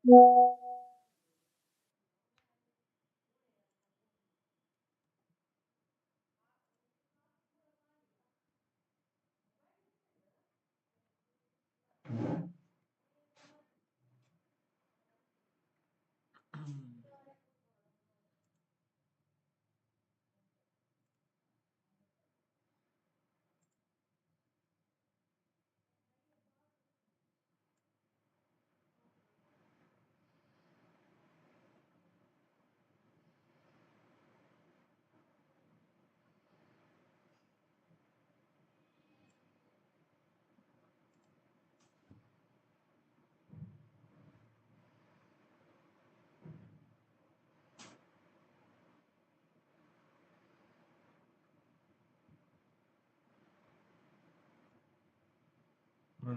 One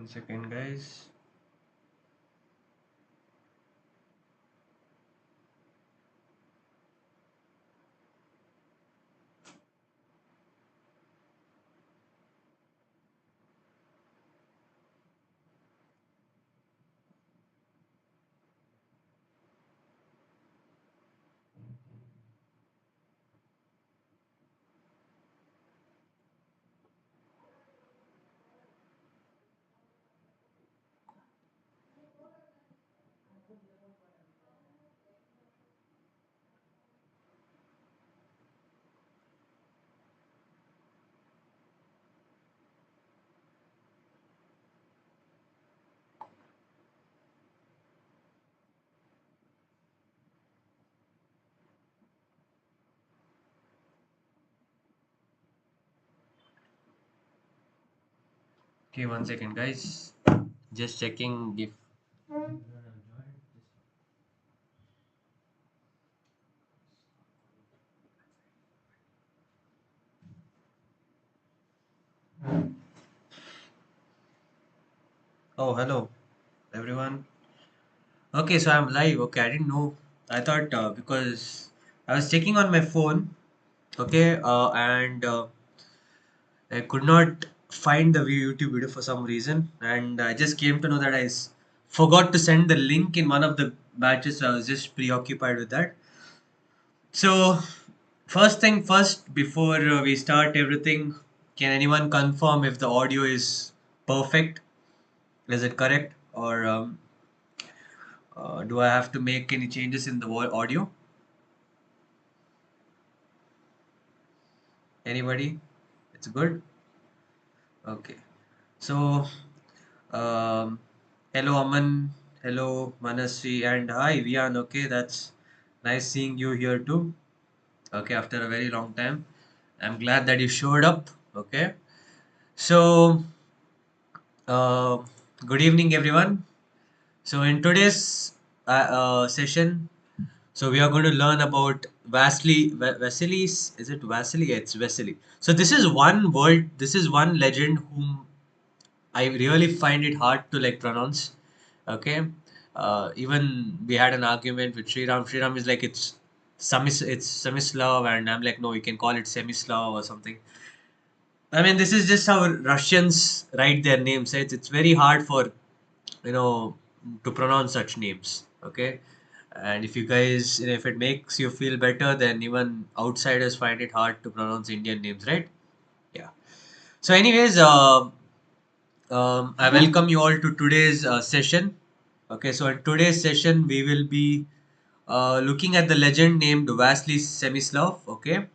second, guys. Okay, one second, guys. Just checking if. Oh, hello, everyone. Okay, so I'm live. Okay, I didn't know. I thought because I was checking on my phone. Okay, and I could not find the YouTube video for some reason, and I just came to know that forgot to send the link in one of the batches. So I was just preoccupied with that. So, first thing first, before we start everything, can anyone confirm if the audio is perfect? Is it correct? Or do I have to make any changes in the audio? Anybody? It's good? Okay. So, um, hello Aman, hello Manasri, and hi Vian. Okay, that's nice seeing you here too. Okay, after a very long time. I'm glad that you showed up. Okay. So, uh, good evening, everyone. So in today's session, so we are going to learn about Vasily's. Is it Vasily? Yeah, it's Vasily. So this is one word. This is one legend whom I really find it hard to like pronounce. Okay. Even we had an argument with Sriram. Sriram is like it's Semislav, and I'm like no, you can call it Semislav or something. I mean, this is just how Russians write their names. Right? It's very hard for you know to pronounce such names. Okay, and if you guys, if it makes you feel better, then even outsiders find it hard to pronounce Indian names, right? Yeah. So, anyways, I welcome you all to today's session. Okay, so in today's session, we will be looking at the legend named Vasily Semislav. Okay,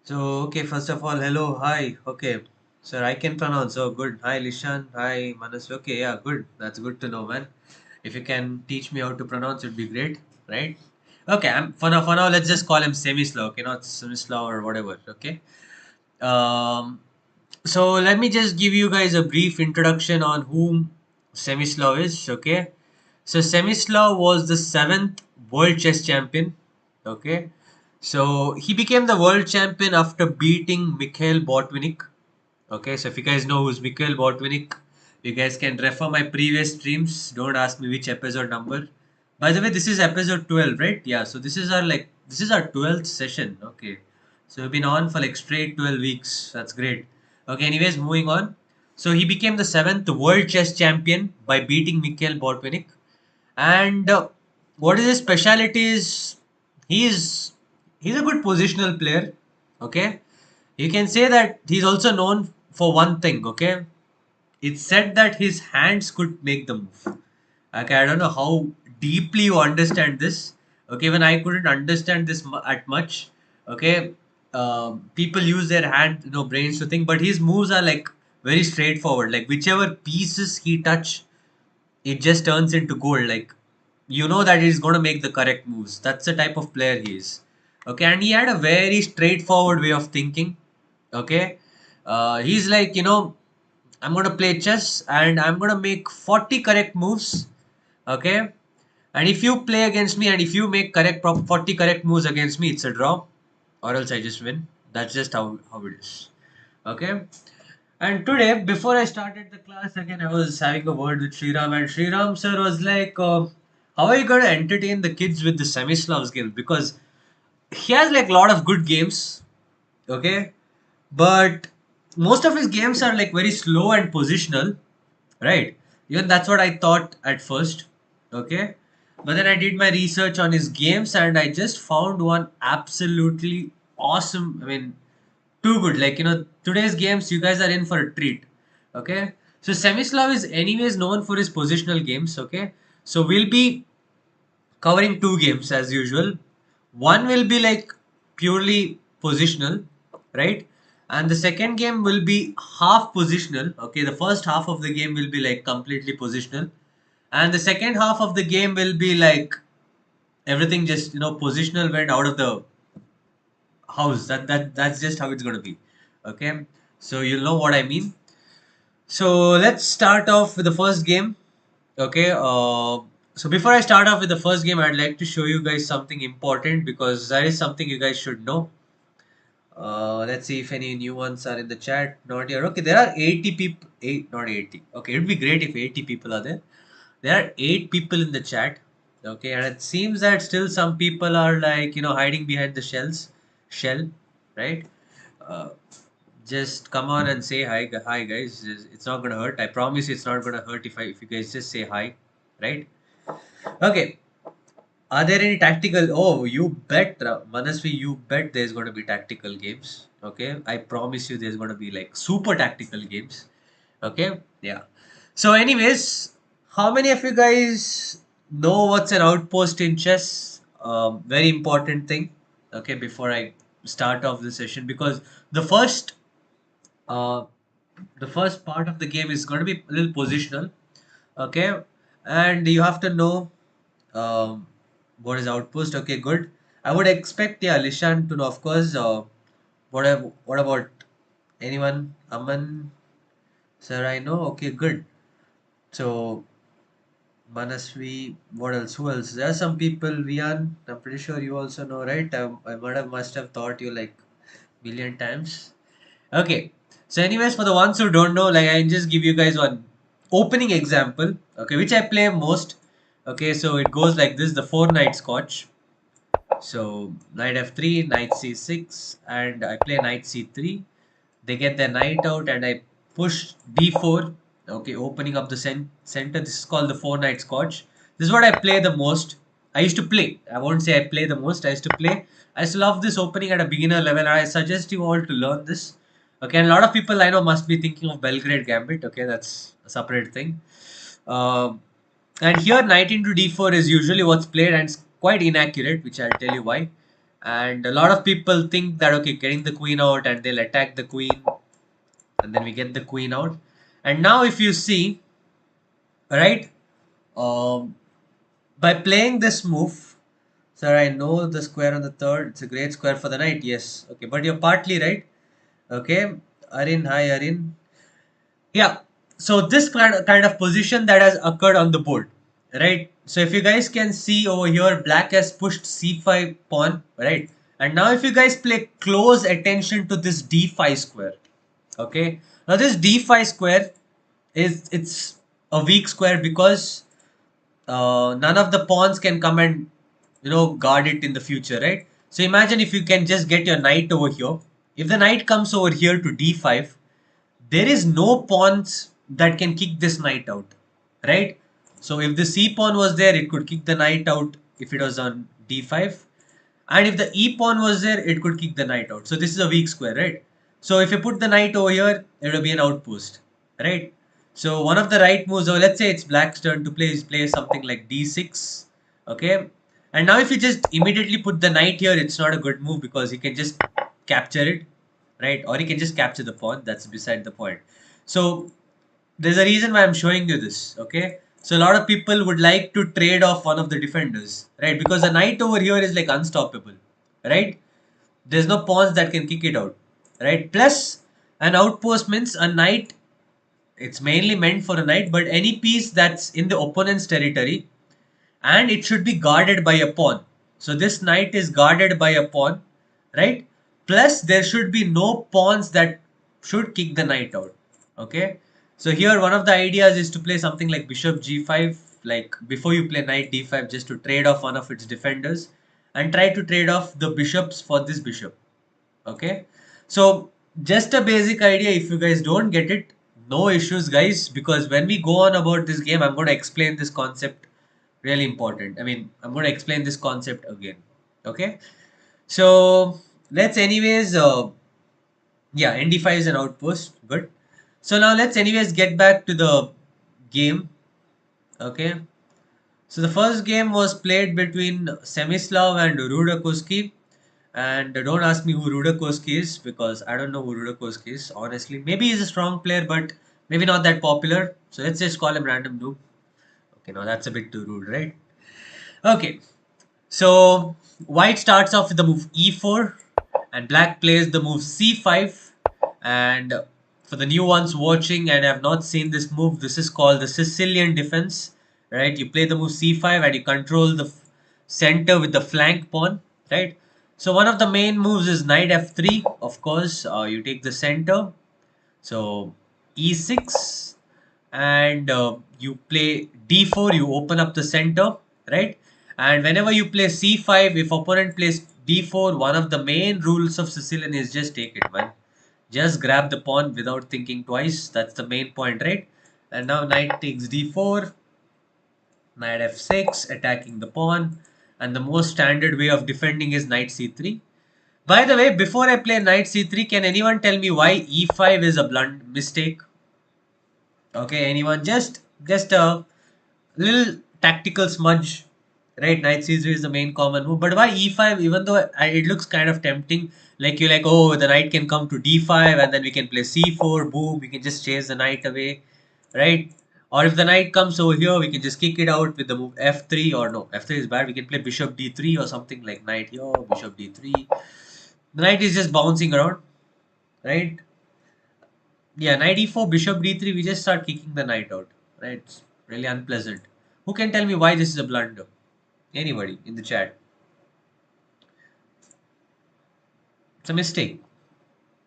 so, okay, first of all, hello, hi. Okay, sir, I can pronounce. Oh, good. Hi, Lishan. Hi, Manas. Okay, yeah, good. That's good to know, man. If you can teach me how to pronounce, it'd be great, right? Okay, for now, let's just call him Semislav. Okay, not Semislav or whatever. Okay. Um, so let me just give you guys a brief introduction on whom Semislav is. Okay. So Semislav was the seventh world chess champion. Okay. So he became the world champion after beating Mikhail Botvinnik. Okay. So if you guys know who's Mikhail Botvinnik, you guys can refer my previous streams. Don't ask me which episode number. By the way, this is episode 12, right? Yeah. So this is our 12th session. Okay. So we've been on for like straight 12 weeks. That's great. Okay. Anyways, moving on. So he became the seventh world chess champion by beating Mikhail Botvinnik. And what is his speciality is he's he's a good positional player. Okay, you can say that he's also known for one thing. Okay, it's said that his hands could make the move. Okay, I don't know how deeply you understand this. Okay, when I couldn't understand this at much. Okay, people use their hand, brains to think, but his moves are like very straightforward. Like whichever pieces he touch, it just turns into gold. Like that he's going to make the correct moves. That's the type of player he is. Okay, and he had a very straightforward way of thinking. Okay, he's like, I'm going to play chess and I'm going to make 40 correct moves. Okay, and if you play against me and if you make 40 correct moves against me, it's a draw, or else I just win. That's just how it is. Okay. And today, before I started the class, again, I was having a word with Sriram, and Sriram sir was like, how are you going to entertain the kids with the Semislavs game? Because he has like a lot of good games, okay? But most of his games are like very slow and positional, right? Even that's what I thought at first, okay? But then I did my research on his games and I just found one absolutely awesome. I mean, too good. Like, today's games, you guys are in for a treat. Okay. So Semislav is anyways known for his positional games. Okay. So we'll be covering two games as usual. One will be like purely positional, right? And the second game will be half positional. Okay. The first half of the game will be like completely positional. And the second half of the game will be like everything just, positional went out of the house. That's just how it's going to be. Okay, so you'll know what I mean. So let's start off with the first game. Okay, so before I start off with the first game, I'd like to show you guys something important because that is something you guys should know. Let's see if any new ones are in the chat. Not here. Okay, there are 80 people. Not 80. Okay, it would be great if 80 people are there. There are 8 people in the chat. Okay, and it seems that still some people are like, hiding behind the shell, right? Uh, just come on and say hi, hi guys. It's not gonna hurt. I promise it's not gonna hurt if you guys just say hi, right? Okay. Are there any tactical? Oh, you bet, Manasvi. You bet there's gonna be tactical games. Okay, I promise you there's gonna be like super tactical games. Okay, yeah. So, anyways, how many of you guys know what's an outpost in chess? Very important thing. Okay, before I start off the session, because the first uh, the first part of the game is going to be a little positional. Okay, and you have to know um, what is outpost. Okay, good. I would expect, yeah, Lishan to know, of course. What about anyone? Aman, sir, I know. Okay, good. So Manasvi, what else? Who else? There are some people. Vian, I'm pretty sure you also know, right? I must have thought you like million times. Okay. So, anyways, for the ones who don't know, like I just give you guys one opening example. Okay, which I play most. Okay, so it goes like this: the four knight scotch. So knight f3, knight c6, and I play knight c3. They get their knight out, and I push d4. Okay, opening up the center. This is called the four knight scotch. This is what I play the most. I used to play. I won't say I play the most. I used to play. I used to love this opening at a beginner level, and I suggest you all to learn this. Okay, and a lot of people I know must be thinking of Belgrade Gambit. Okay, that's a separate thing. Um, and here knight into d4 is usually what's played and it's quite inaccurate, which I'll tell you why. And a lot of people think that okay, getting the queen out and they'll attack the queen and then we get the queen out. And now if you see, right, um, by playing this move, sir, I know the square on the third, it's a great square for the knight, yes. Okay, but you're partly right. Okay, Arin, hi Arin. Yeah. So this kind of position that has occurred on the board, right? So if you guys can see over here, black has pushed c5 pawn, right? And now if you guys pay close attention to this d5 square, okay? Now this d5 square it's a weak square because none of the pawns can come and guard it in the future, right? So imagine if you can just get your knight over here. If the knight comes over here to d5, there is no pawns that can kick this knight out, right? So if the c pawn was there, it could kick the knight out if it was on d5. And if the e pawn was there, it could kick the knight out. So this is a weak square, right? So if you put the knight over here, it will be an outpost, right? So one of the right moves, or let's say it's black's turn to play, is play something like d6, okay? And now if you just immediately put the knight here, it's not a good move because he can just capture it, right? Or he can just capture the pawn. That's beside the point. So there's a reason why I'm showing you this, okay? So a lot of people would like to trade off one of the defenders, right? Because the knight over here is like unstoppable, right? There's no pawns that can kick it out, right? Plus, an outpost means a knight, it's mainly meant for a knight, but any piece that's in the opponent's territory, and it should be guarded by a pawn. So this knight is guarded by a pawn, right? Plus, there should be no pawns that should kick the knight out, okay? So here one of the ideas is to play something like bishop g5, like before you play knight d5, just to trade off one of its defenders and try to trade off the bishops for this bishop, okay? So just a basic idea. If you guys don't get it, no issues guys, because when we go on about this game, I'm going to explain this concept. Really important. I mean, I'm going to explain this concept again, okay? So let's anyways yeah, nd5 is an outpost, good. So now let's anyways get back to the game, okay? So the first game was played between Semislav and Rudakoski. And don't ask me who Rudakoski is, because I don't know who Rudakoski is, honestly. Maybe he's a strong player, but maybe not that popular. So let's just call him random noob. Okay, now that's a bit too rude, right? Okay, so white starts off with the move e4 and black plays the move c5. And for the new ones watching and have not seen this move, this is called the Sicilian defense, right? You play the move c5 and you control the center with the flank pawn, right? So one of the main moves is knight f3, of course. You take the center, so e6, and you play d4, you open up the center, right? And whenever you play c5, if opponent plays d4, one of the main rules of Sicilian is just take it, man. Just grab the pawn without thinking twice. That's the main point, right? And now knight takes d4, knight f6, attacking the pawn. And the most standard way of defending is knight c3. By the way, before I play knight c3, can anyone tell me why e5 is a blunt mistake? Okay, anyone? Just a little tactical smudge, right? Knight c3 is the main common move, but why e5? Even though it looks kind of tempting, like you're like, oh, the knight can come to d5 and then we can play c4, boom, we can just chase the knight away, right? Or if the knight comes over here, we can just kick it out with the move f3, or no, f3 is bad. We can play bishop d3 or something like knight here, bishop d3. The knight is just bouncing around, right? Yeah, knight e4, bishop d3, we just start kicking the knight out, right? It's really unpleasant. Who can tell me why this is a blunder? Anybody in the chat? It's a mistake.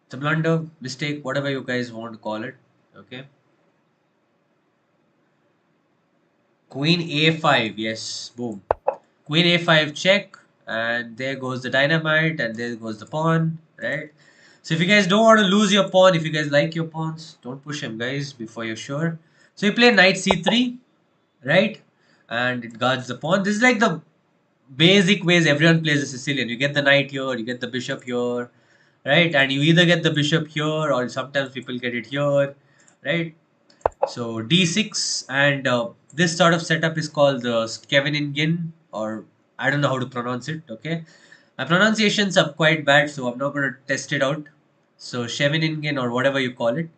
It's a blunder, mistake, whatever you guys want to call it. Okay. Queen a5, yes, boom. Queen a5 check, and there goes the dynamite, and there goes the pawn, right? So if you guys don't want to lose your pawn, if you guys like your pawns, don't push him, guys, before you're sure. So you play knight c3, right? And it guards the pawn. This is like the basic ways everyone plays a Sicilian. You get the knight here, you get the bishop here, right? And you either get the bishop here, or sometimes people get it here, right? So d6, and this sort of setup is called the Scheveningen, or I don't know how to pronounce it, okay? My pronunciations are quite bad, so I'm not going to test it out. So Scheveningen, or whatever you call it.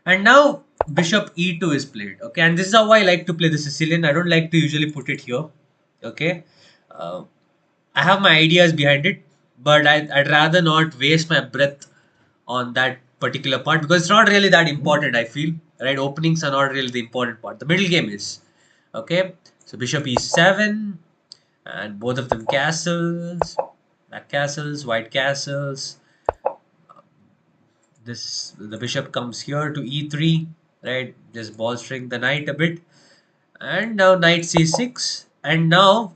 And now bishop e2 is played, okay? And this is how I like to play the Sicilian. I don't like to usually put it here, okay? Uh, I have my ideas behind it, but I'd rather not waste my breath on that particular part, because it's not really that important, I feel, right? Openings are not really the important part. The middle game is, okay? So bishop e7, and both of them castles, black castles, white castles. The bishop comes here to e3, right? Just bolstering the knight a bit. And now knight c6, and now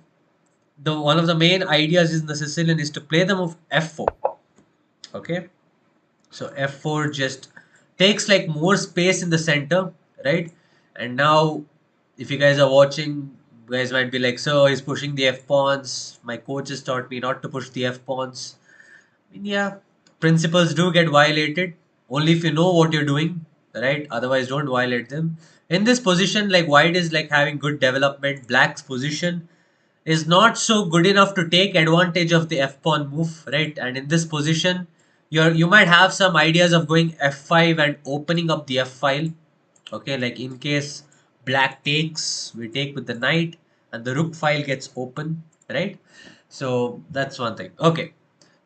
the one of the main ideas in the Sicilian is to play the move f4, okay? So f4 just takes like more space in the center, right? And now if you guys are watching, You guys might be like, so he's pushing the f pawns. My coaches taught me not to push the f pawns. I mean, yeah, principles do get violated only if you know what you're doing, right? Otherwise, don't violate them. In this position, like white is like having good development. Black's position is not so good enough to take advantage of the f pawn move, right? And in this position, you might have some ideas of going f5 and opening up the f file. Okay, like in case black takes, we take with the knight and the rook file gets open, right? So that's one thing. Okay.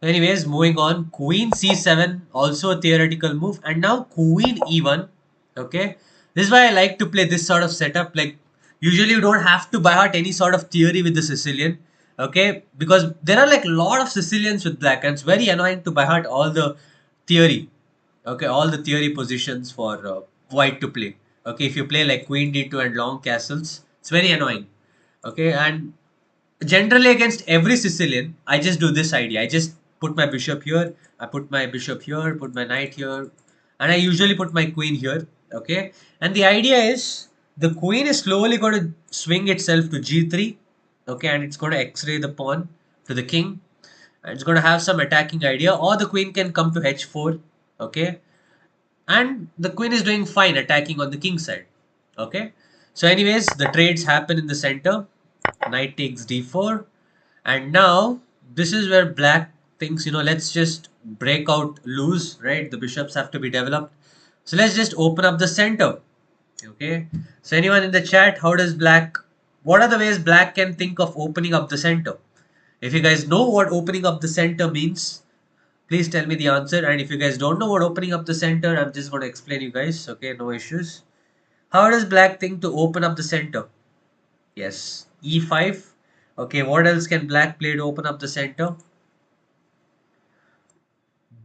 Anyways, moving on. Queen c7, also a theoretical move. And now queen e1. Okay. This is why I like to play this sort of setup. Like, usually you don't have to by heart any sort of theory with the Sicilian. Okay. Because there are like a lot of Sicilians with black, and it's very annoying to by heart all the theory. Okay. All the theory positions for white to play. Okay. If you play like queen d2 and long castles, it's very annoying. Okay. And generally against every Sicilian, I just do this idea. I just put my bishop here, I put my bishop here, put my knight here, and I usually put my queen here. Okay, and the idea is the queen is slowly going to swing itself to g3. Okay, and it's going to x-ray the pawn to the king. And it's going to have some attacking idea, or the queen can come to h4. Okay, and the queen is doing fine attacking on the king side. Okay, so anyways, the trades happen in the center. Knight takes d4, and now this is where black thinks, let's just break out loose, right? The bishops have to be developed, so let's just open up the center. Okay, so anyone in the chat, what are the ways black can think of opening up the center? If you guys know what opening up the center means, please tell me the answer. And if you guys don't know what opening up the center, I'm just going to explain you guys. Okay, no issues. How does black think to open up the center? Yes, e5. Okay, what else can black play to open up the center?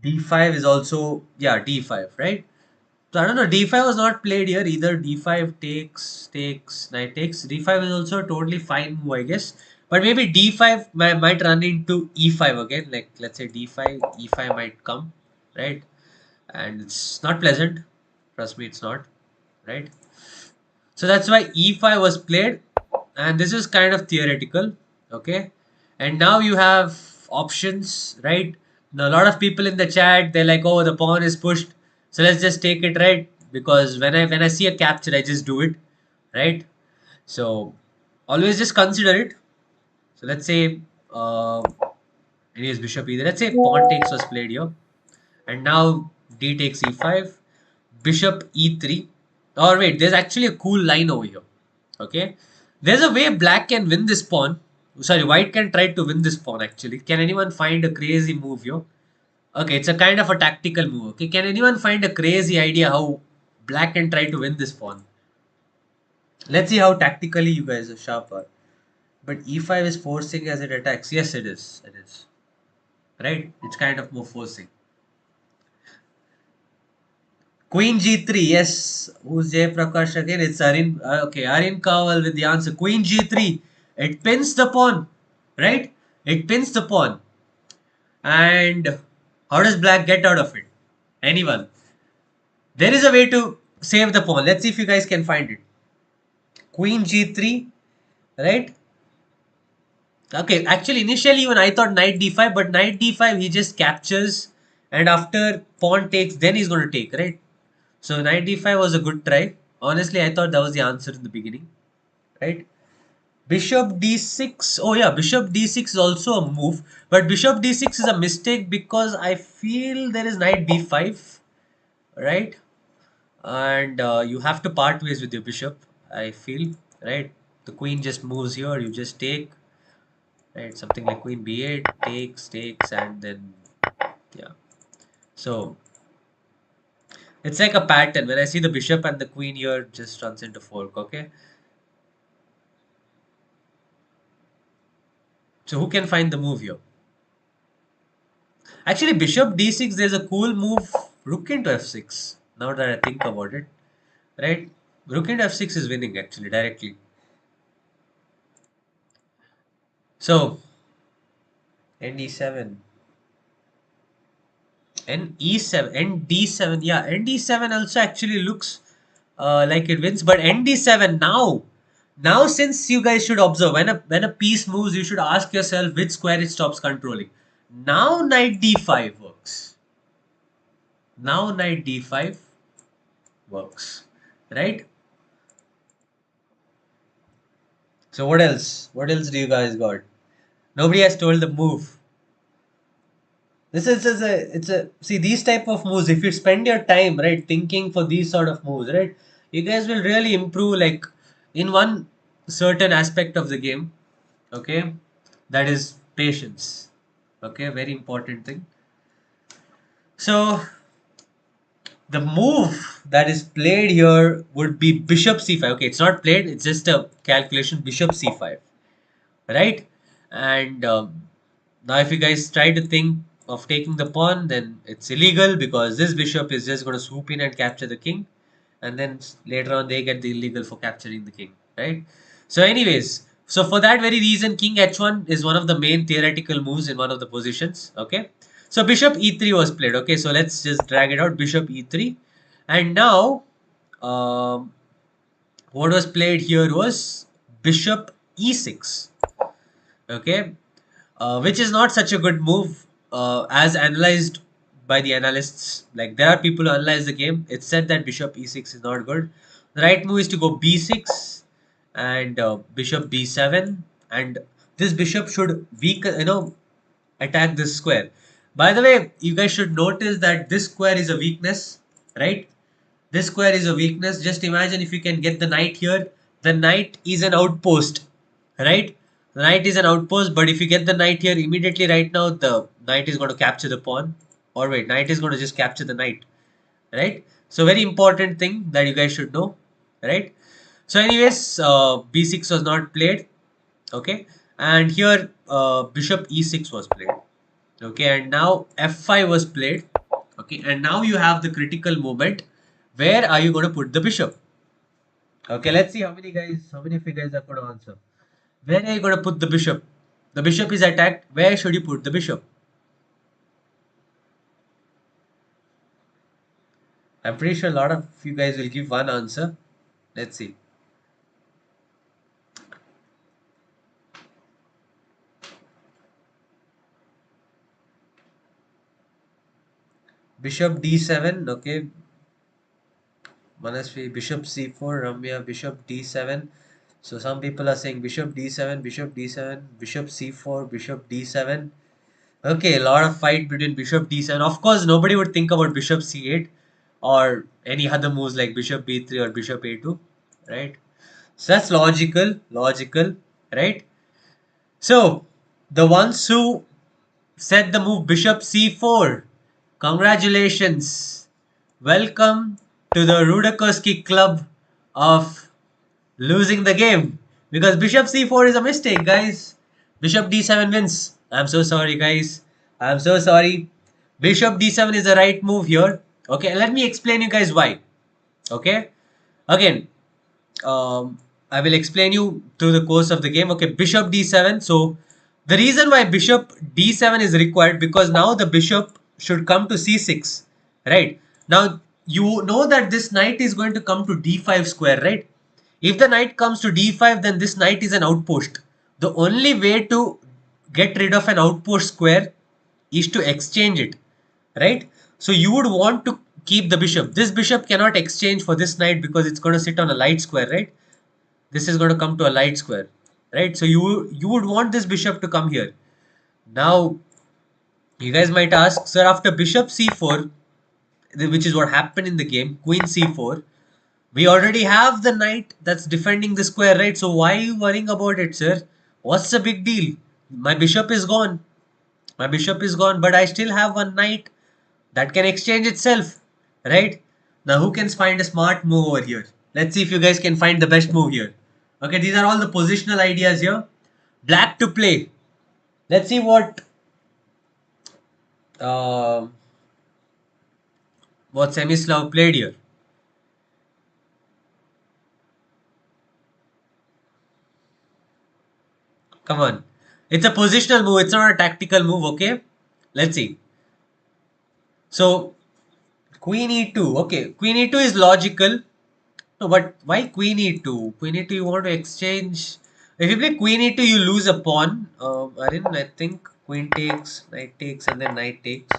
d5 is also, yeah, d5, right? So I don't know, d5 was not played here either. D5 takes, knight takes. d5 is also a totally fine move, I guess. But maybe d5 might run into e5 again. Like, let's say d5, e5 might come, right? And it's not pleasant. Trust me, it's not, right? So that's why e5 was played, and this is kind of theoretical. Okay, and now you have options, right? Now a lot of people in the chat, they're like, oh, the pawn is pushed, so let's just take it, right? Because when I see a capture, I just do it, right? So always just consider it. So let's say anyways, bishop either. Let's say pawn takes was played here, and now d takes e5, bishop e3. Or wait, there's actually a cool line over here. Okay, there's a way black can win this pawn. Sorry, white can try to win this pawn actually. Can anyone find a crazy move here? Okay, it's a kind of a tactical move. Okay, can anyone find a crazy idea how black can try to win this pawn? Let's see how tactically you guys are sharper. But e5 is forcing as it attacks. Yes, it is. It is. Right? It's kind of more forcing. Queen g3, yes. Who's Jay Prakash again? It's Arin. Okay, Arin Kawal with the answer. Queen g3. It pins the pawn, right? It pins the pawn. And how does black get out of it? Anyone? There is a way to save the pawn. Let's see if you guys can find it. Queen g3, right? Okay, actually initially even I thought knight d5, but knight d5 he just captures, and after pawn takes, then he's going to take, right? So knight d5 was a good try. Honestly, I thought that was the answer in the beginning, right? Bishop d6. Oh yeah, bishop d6 is also a move, but bishop d6 is a mistake because I feel there is knight b5, right? And you have to part ways with your bishop, I feel, right? The queen just moves here, you just take, right? Something like queen b8, takes, and then, yeah. So it's like a pattern. When I see the bishop and the queen here, just runs into fork, okay? So who can find the move here? Actually, bishop d6, there's a cool move, rook into f6. Now that I think about it, right? Rook into f6 is winning actually directly. So, nd7. nd7, yeah, nd7 also actually looks like it wins, but nd7 now, Now, since you guys should observe, when a piece moves, you should ask yourself which square it stops controlling. Now knight d5 works. Now knight d5 works, right? So what else? What else do you guys got? Nobody has told the move. This is a see these type of moves. If you spend your time right thinking for these sort of moves, right, you guys will really improve like in one certain aspect of the game. Okay, that is patience. Okay, very important thing. So the move that is played here would be bishop c5. Okay, it's not played. It's just a calculation. Bishop c5, right? And now if you guys try to think of taking the pawn, then it's illegal because this bishop is just going to swoop in and capture the king, and then later on they get the illegal for capturing the king, right? So anyways, so for that very reason, king h1 is one of the main theoretical moves in one of the positions. Okay, so bishop e3 was played. Okay, so let's just drag it out. Bishop e3, and now um, what was played here was bishop e6. Okay, which is not such a good move as analyzed by the analysts. Like there are people who analyze the game. It's said that bishop e6 is not good. The right move is to go b6 and bishop b7, and this bishop should weaken, attack this square. By the way, you guys should notice that this square is a weakness, right? This square is a weakness. Just imagine if you can get the knight here. The knight is an outpost, right? The knight is an outpost, but if you get the knight here immediately right now, the knight is going to capture the pawn. Or wait, knight is going to just capture the knight, right? So very important thing that you guys should know, right? So anyways, b6 was not played, okay? And here bishop e6 was played, okay? And now f5 was played, okay? And now you have the critical moment. Where are you going to put the bishop? Okay, let's see how many of you guys are going to answer. Where are you going to put the bishop? The bishop is attacked. Where should you put the bishop? I'm pretty sure a lot of you guys will give one answer. Let's see. Bishop d7. Okay. Manasvi, bishop c4. Ramya, bishop d7. So some people are saying bishop d7, bishop d7, bishop c4, bishop d7. Okay, a lot of fight between bishop d7. Of course, nobody would think about bishop c8 or any other moves like bishop b3 or bishop a2, right? So that's logical, right? So the ones who said the move bishop c4, congratulations. Welcome to the Rudakoski club of losing the game because bishop c4 is a mistake, guys. Bishop d7 wins. I'm so sorry, guys. I'm so sorry. Bishop d7 is the right move here. Okay, let me explain you guys why. Okay, again, I will explain you through the course of the game. Okay, bishop d7. So the reason why bishop d7 is required because now the bishop should come to c6, right? Now you know that this knight is going to come to d5 square, right? If the knight comes to d5, then this knight is an outpost. The only way to get rid of an outpost square is to exchange it, right? So you would want to keep the bishop. This bishop cannot exchange for this knight because it's going to sit on a light square, right? This is going to come to a light square, right? So you would want this bishop to come here. Now you guys might ask, sir, after bishop c4, which is what happened in the game, queen c4, we already have the knight that's defending the square, right? So why are you worrying about it, sir? What's the big deal? My bishop is gone. My bishop is gone, but I still have one knight that can exchange itself, right? Now who can find a smart move over here? Let's see if you guys can find the best move here. Okay, these are all the positional ideas here. Black to play. Let's see uh, what Smyslov played here. Come on. It's a positional move. It's not a tactical move, okay? Let's see. So, queen e2. Okay, queen e2 is logical. No, but why queen e2? Queen e2, you want to exchange. If you play queen e2, you lose a pawn. Arin, I think queen takes, and then knight takes.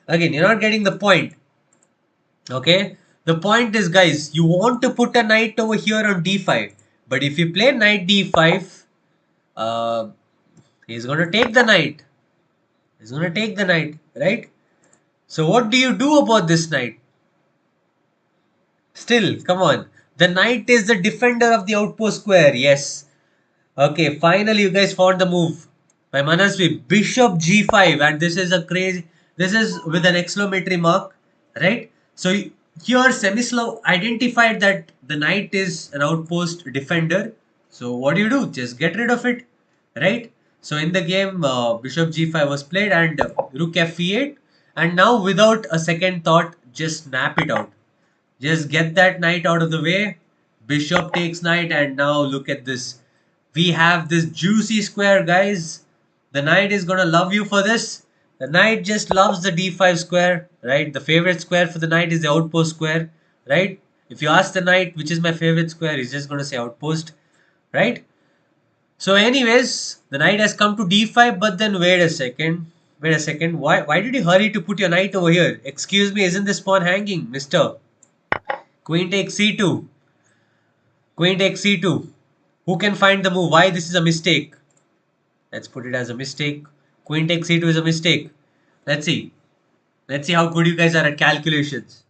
Again, you're not getting the point. Okay? The point is, guys, you want to put a knight over here on d5. But if you play knight d5, uh, he's going to take the knight. He's going to take the knight, right? So what do you do about this knight? Still, come on. The knight is the defender of the outpost square. Yes. Okay, finally you guys found the move. By Manasvi, Bishop G5, and this is a crazy. This is with an exclamatory mark, right? So here Smyslov identified that the knight is an outpost defender. So what do? Just get rid of it, right? So in the game, Bishop G5 was played and Rook F8, and now without a second thought, just snap it out. Just get that knight out of the way. Bishop takes knight, and now look at this. We have this juicy square, guys. The knight is gonna love you for this. The knight just loves the d5 square, right? The favorite square for the knight is the outpost square, right? If you ask the knight which is my favorite square, he's just gonna say outpost, right? So, anyways, the knight has come to d5, but then wait a second. Wait a second. Why did you hurry to put your knight over here? Excuse me, isn't this pawn hanging, mister? Queen takes c2. Queen takes c2. Who can find the move? Why this is a mistake? Let's put it as a mistake. Queen takes c2 is a mistake. Let's see. Let's see how good you guys are at calculations.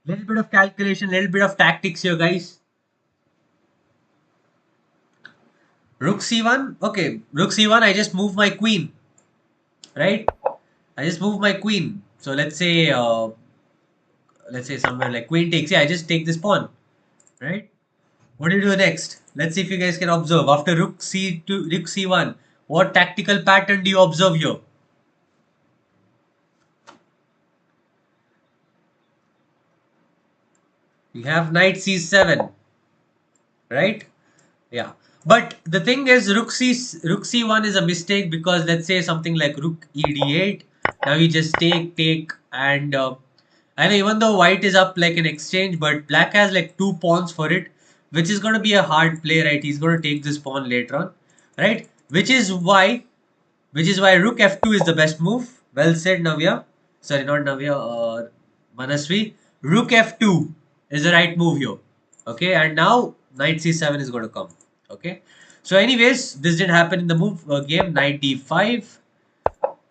Little bit of calculation, little bit of tactics here, guys. Rook c1. Okay, rook c1. I just move my queen, right? I just move my queen. So let's say somewhere like queen takes. Yeah, I just take this pawn, right? What do you do next? Let's see if you guys can observe. After rook c2, rook c1, what tactical pattern do you observe here? You have knight c7, right? Yeah. But the thing is, rook c1 is a mistake because let's say something like rook e d8. Now you just take, and I know even though white is up like an exchange, but black has like two pawns for it, which is going to be a hard play, right? He's going to take this pawn later on, right? Which is why rook f2 is the best move. Well said, Navya. Sorry, not Navya. Manasvi. Rook f2 is the right move here. Okay, and now knight c7 is going to come. Okay, so anyways, this didn't happen in the move game. Knight d5.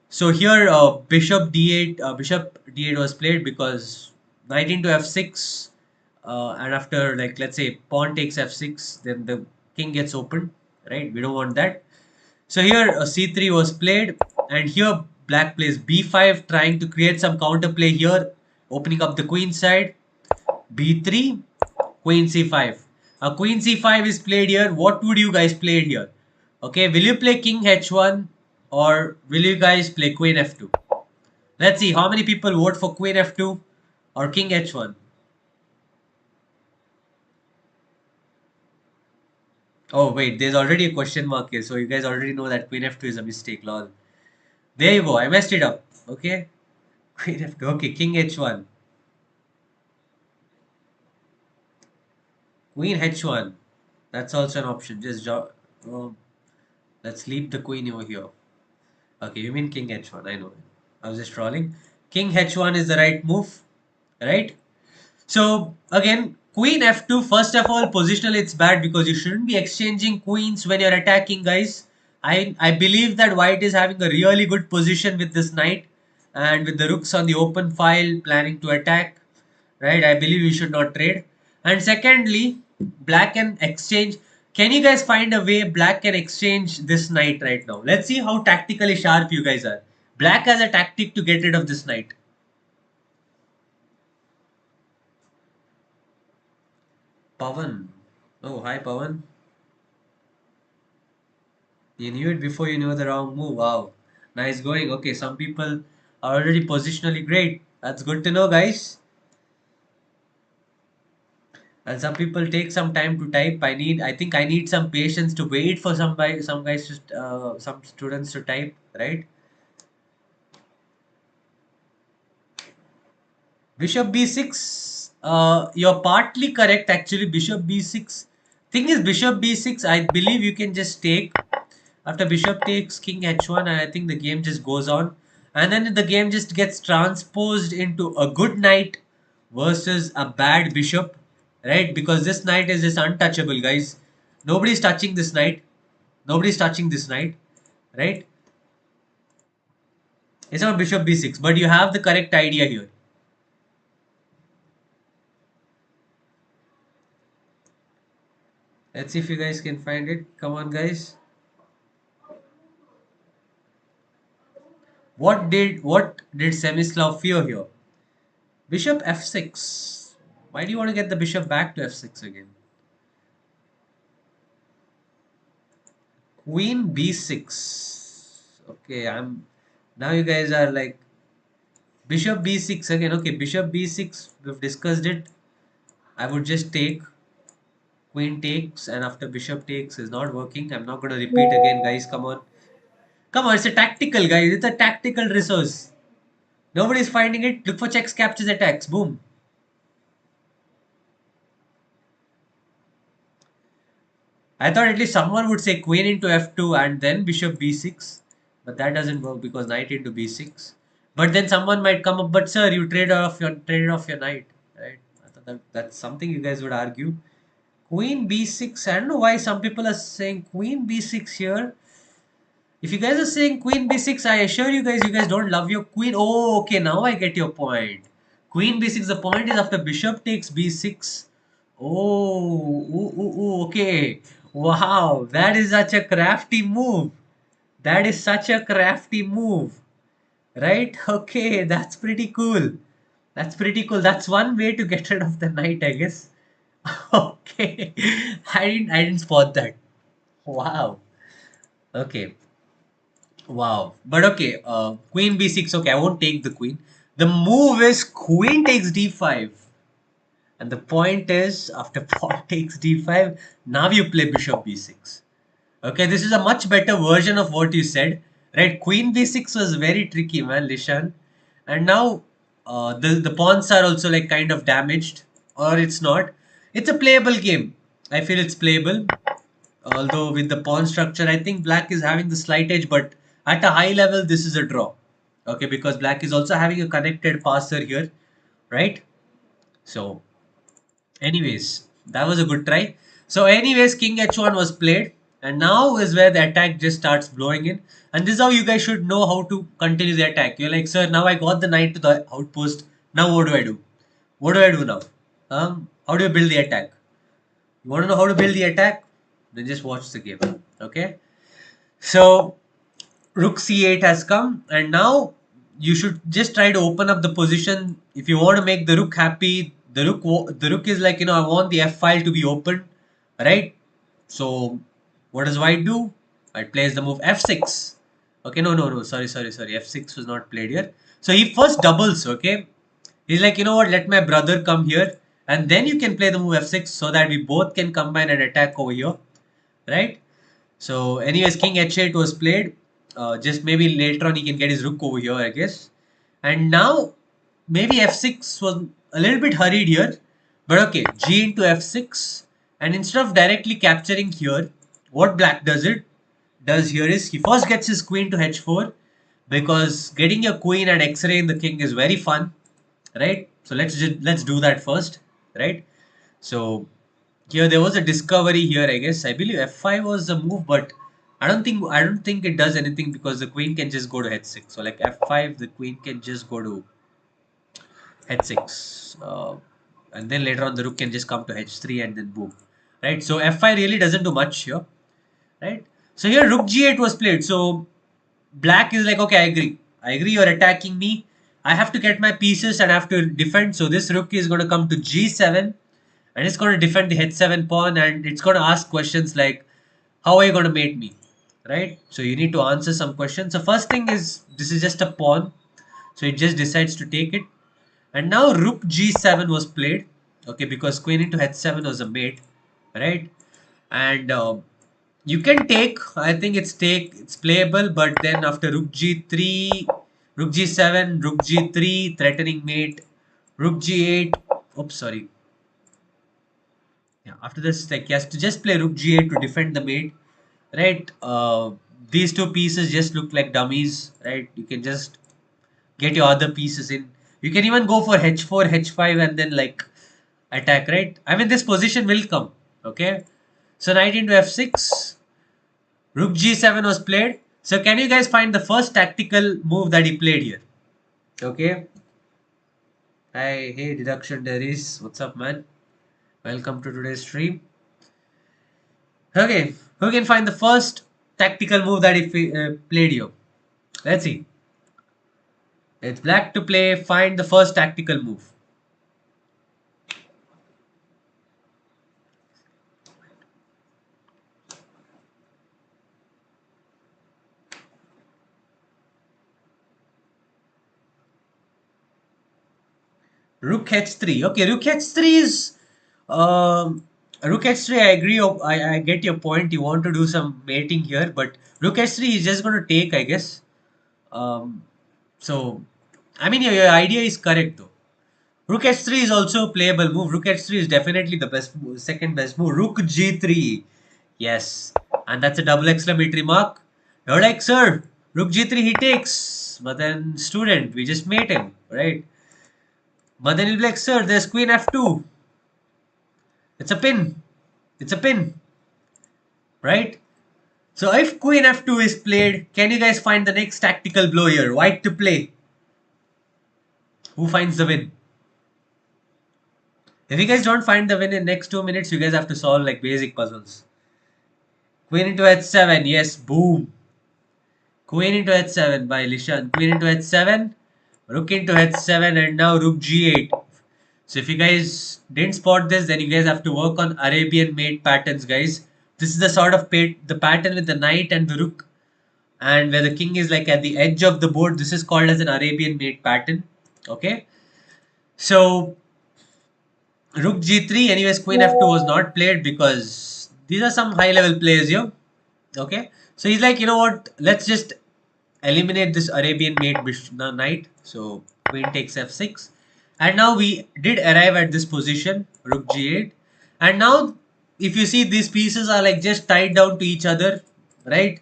So here, bishop d8 was played because knight into f6, and after like let's say pawn takes f6, then the king gets opened. Right, we don't want that. So here c3 was played, and here black plays b5, trying to create some counterplay here, opening up the queen side. b3, queen c5. Queen c5 is played here. What would you guys play here? Okay, will you play king h1 or will you guys play queen f2? Let's see how many people vote for queen f2 or king h1. Oh wait, there's already a question mark here, so you guys already know that queen f2 is a mistake, lol. There you go, I messed it up. Okay, queen f2. Okay, king h1, queen h1. That's also an option. Oh, let's leave the queen over here. Okay, you mean king h1. I know. I was just trolling. King h1 is the right move, right? So again, queen f2. First of all, positional it's bad because you shouldn't be exchanging queens when you're attacking, guys. I believe that white is having a really good position with this knight and with the rooks on the open file planning to attack, right? I believe you should not trade. And secondly, black can exchange. Can you guys find a way black can exchange this knight right now? Let's see how tactically sharp you guys are. Black has a tactic to get rid of this knight. Pavan. Oh, hi Pavan. You knew it before you knew the wrong move. Wow. Nice going. Okay, some people are already positionally great. That's good to know, guys. And some people take some time to type. I think I need some patience to wait for some guys, some students to type, right? Bishop b6. You're partly correct actually. Bishop b6. Thing is, bishop b6, I believe you can just take. After bishop takes king h1, and I think the game just goes on. And then the game just gets transposed into a good knight versus a bad bishop. Right? Because this knight is just untouchable, guys. Nobody's touching this knight. Nobody's touching this knight. Right? It's not bishop b6, but you have the correct idea here. Let's see if you guys can find it. Come on, guys. What did Smyslov fear here? Bishop f6. Why do you want to get the bishop back to f6 again? Queen b6. Okay, I'm now you guys are like bishop b6 again. Okay, bishop b6. We've discussed it. I would just take queen takes, and after bishop takes is not working. I'm not going to repeat again, guys. Come on, come on. It's a tactical, guys. It's a tactical resource. Nobody's finding it. Look for checks, captures, attacks. Boom. I thought at least someone would say queen into f2 and then bishop b6, but that doesn't work because knight into b6. But then someone might come up, but sir, you traded off your knight, right? I thought that's something you guys would argue. Queen b6. I don't know why some people are saying queen b6 here. If you guys are saying queen b6, I assure you guys don't love your queen. Oh, okay, now I get your point. Queen b6, the point is after bishop takes b6. Oh, ooh, ooh, ooh, okay. Wow, that is such a crafty move. That is such a crafty move. Right? Okay, that's pretty cool. That's pretty cool. That's one way to get rid of the knight, I guess. Okay. I didn't spot that. Wow. Okay. Wow. But okay, queen b6. Okay, I won't take the queen. The move is queen takes d5. And the point is, after pawn takes d5, now you play bishop b6. Okay, this is a much better version of what you said. Right, queen b6 was very tricky, man, Lishan. And now the pawns are also like kind of damaged, or it's not. It's a playable game. I feel it's playable. Although with the pawn structure, I think black is having the slight edge, but at a high level, this is a draw. Okay, because black is also having a connected passer here, right? So, anyways, that was a good try. So, anyways, king h1 was played, and now is where the attack just starts blowing in. And this is how you guys should know how to continue the attack. You're like, sir, now I got the knight to the outpost. Now what do I do? What do I do now? How do you build the attack? You want to know how to build the attack? Then just watch the game. Okay. So rook c8 has come, and now you should just try to open up the position. If you want to make the rook happy, the rook is like, I want the f file to be open, right? So what does white do? White plays the move f6. Okay, no, sorry, f6 was not played here. So he first doubles. Okay, he's like, what, let my brother come here, and then you can play the move f6 so that we both can combine and attack over here, right? So anyways, king h8 was played. Just maybe later on he can get his rook over here, I guess. And now maybe f6 was a little bit hurried here. But okay, g into f6. And instead of directly capturing here, what black does here is he first gets his queen to h4, because getting your queen and x-raying the king is very fun, right? So let's do that first, right? So here there was a discovery here, I guess. I believe f5 was the move, but I don't think it does anything because the queen can just go to h6. So like f5, the queen can just go to h6, and then later on the rook can just come to h3 and then boom, right? So f5 really doesn't do much here, right? So here rook g8 was played. So black is like, okay, I agree, you're attacking me. I have to get my pieces and I have to defend. So this rook is going to come to g7 and it's going to defend the h7 pawn, and it's going to ask questions like, how are you going to mate me, right? So you need to answer some questions. So first thing is, this is just a pawn, so it just decides to take it. And now rook g7 was played, okay, because queen into h7 was a mate, right? And you can take, I think it's playable, but then after rook g3, rook g7, rook g3, threatening mate, rook g8. oops, sorry. Yeah, after this, like he has to just play rook g8 to defend the mate, right? These two pieces just look like dummies, right? You can just get your other pieces in. You can even go for h4, h5, and then like attack, right? I mean, this position will come, okay? So knight into f6, rook g7 was played. So can you guys find the first tactical move that he played here? Okay. Hi, hey, deduction Darius. What's up, man? Welcome to today's stream. Okay, who can find the first tactical move that he played here? Let's see. It's black to play. Find the first tactical move. Rook h3. Okay, rook h3 is rook h3. I agree. I get your point. You want to do some mating here, but rook h3 is just going to take, I guess. Um, so, I mean, your idea is correct though. Rook h3 is also a playable move. Rook h3 is definitely the best move, second best move. Rook g3. Yes. And that's a double exclamatory mark. You're like, sir, Rook g3 he takes. But then, student, we just mate him, right? But then he'll be like, sir, there's queen f2. It's a pin. It's a pin, right? So if queen f2 is played, can you guys find the next tactical blow here? White to play. Who finds the win? If you guys don't find the win in next 2 minutes, you guys have to solve like basic puzzles. Queen into h7, yes, boom. Queen into h7 by Lishan. Queen into h7, rook into h7, and now rook g8. So if you guys didn't spot this, then you guys have to work on Arabian mate patterns, guys. This is the sort of the pattern with the knight and the rook, and where the king is like at the edge of the board. This is called as an Arabian mate pattern. Okay, so rook g3. Anyways, queen f2 was not played because these are some high level players here. Okay, so he's like, you know what? Let's just eliminate this Arabian mate knight. So queen takes f6, and now we did arrive at this position, rook g8, and now if you see, these pieces are like just tied down to each other, right?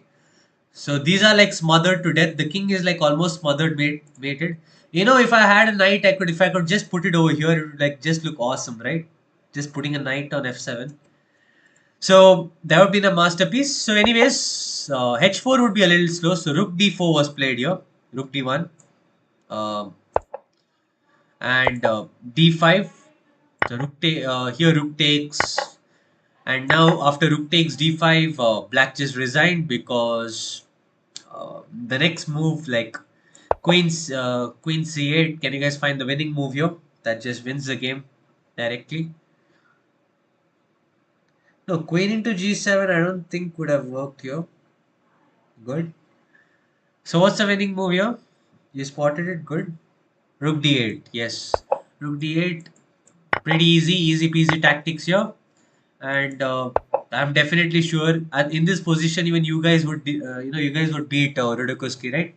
So these are like smothered to death. The king is like almost smothered, mated. You know, if I had a knight, if I could just put it over here, it would like just look awesome, right? Just putting a knight on f7. So that would be the masterpiece. So anyways, h4 would be a little slow. So rook d4 was played here. Rook d1. Um and d5. So here rook takes. And now after rook takes d5, black just resigned because the next move, like queen c8. Can you guys find the winning move here? That just wins the game directly. No, queen into g7 I don't think would have worked here. Good. So what's the winning move here? You spotted it. Good. Rook d8. Yes. Rook d8. Pretty easy peasy tactics here. And I'm definitely sure in this position even you guys would you guys would beat Rodokowski, right?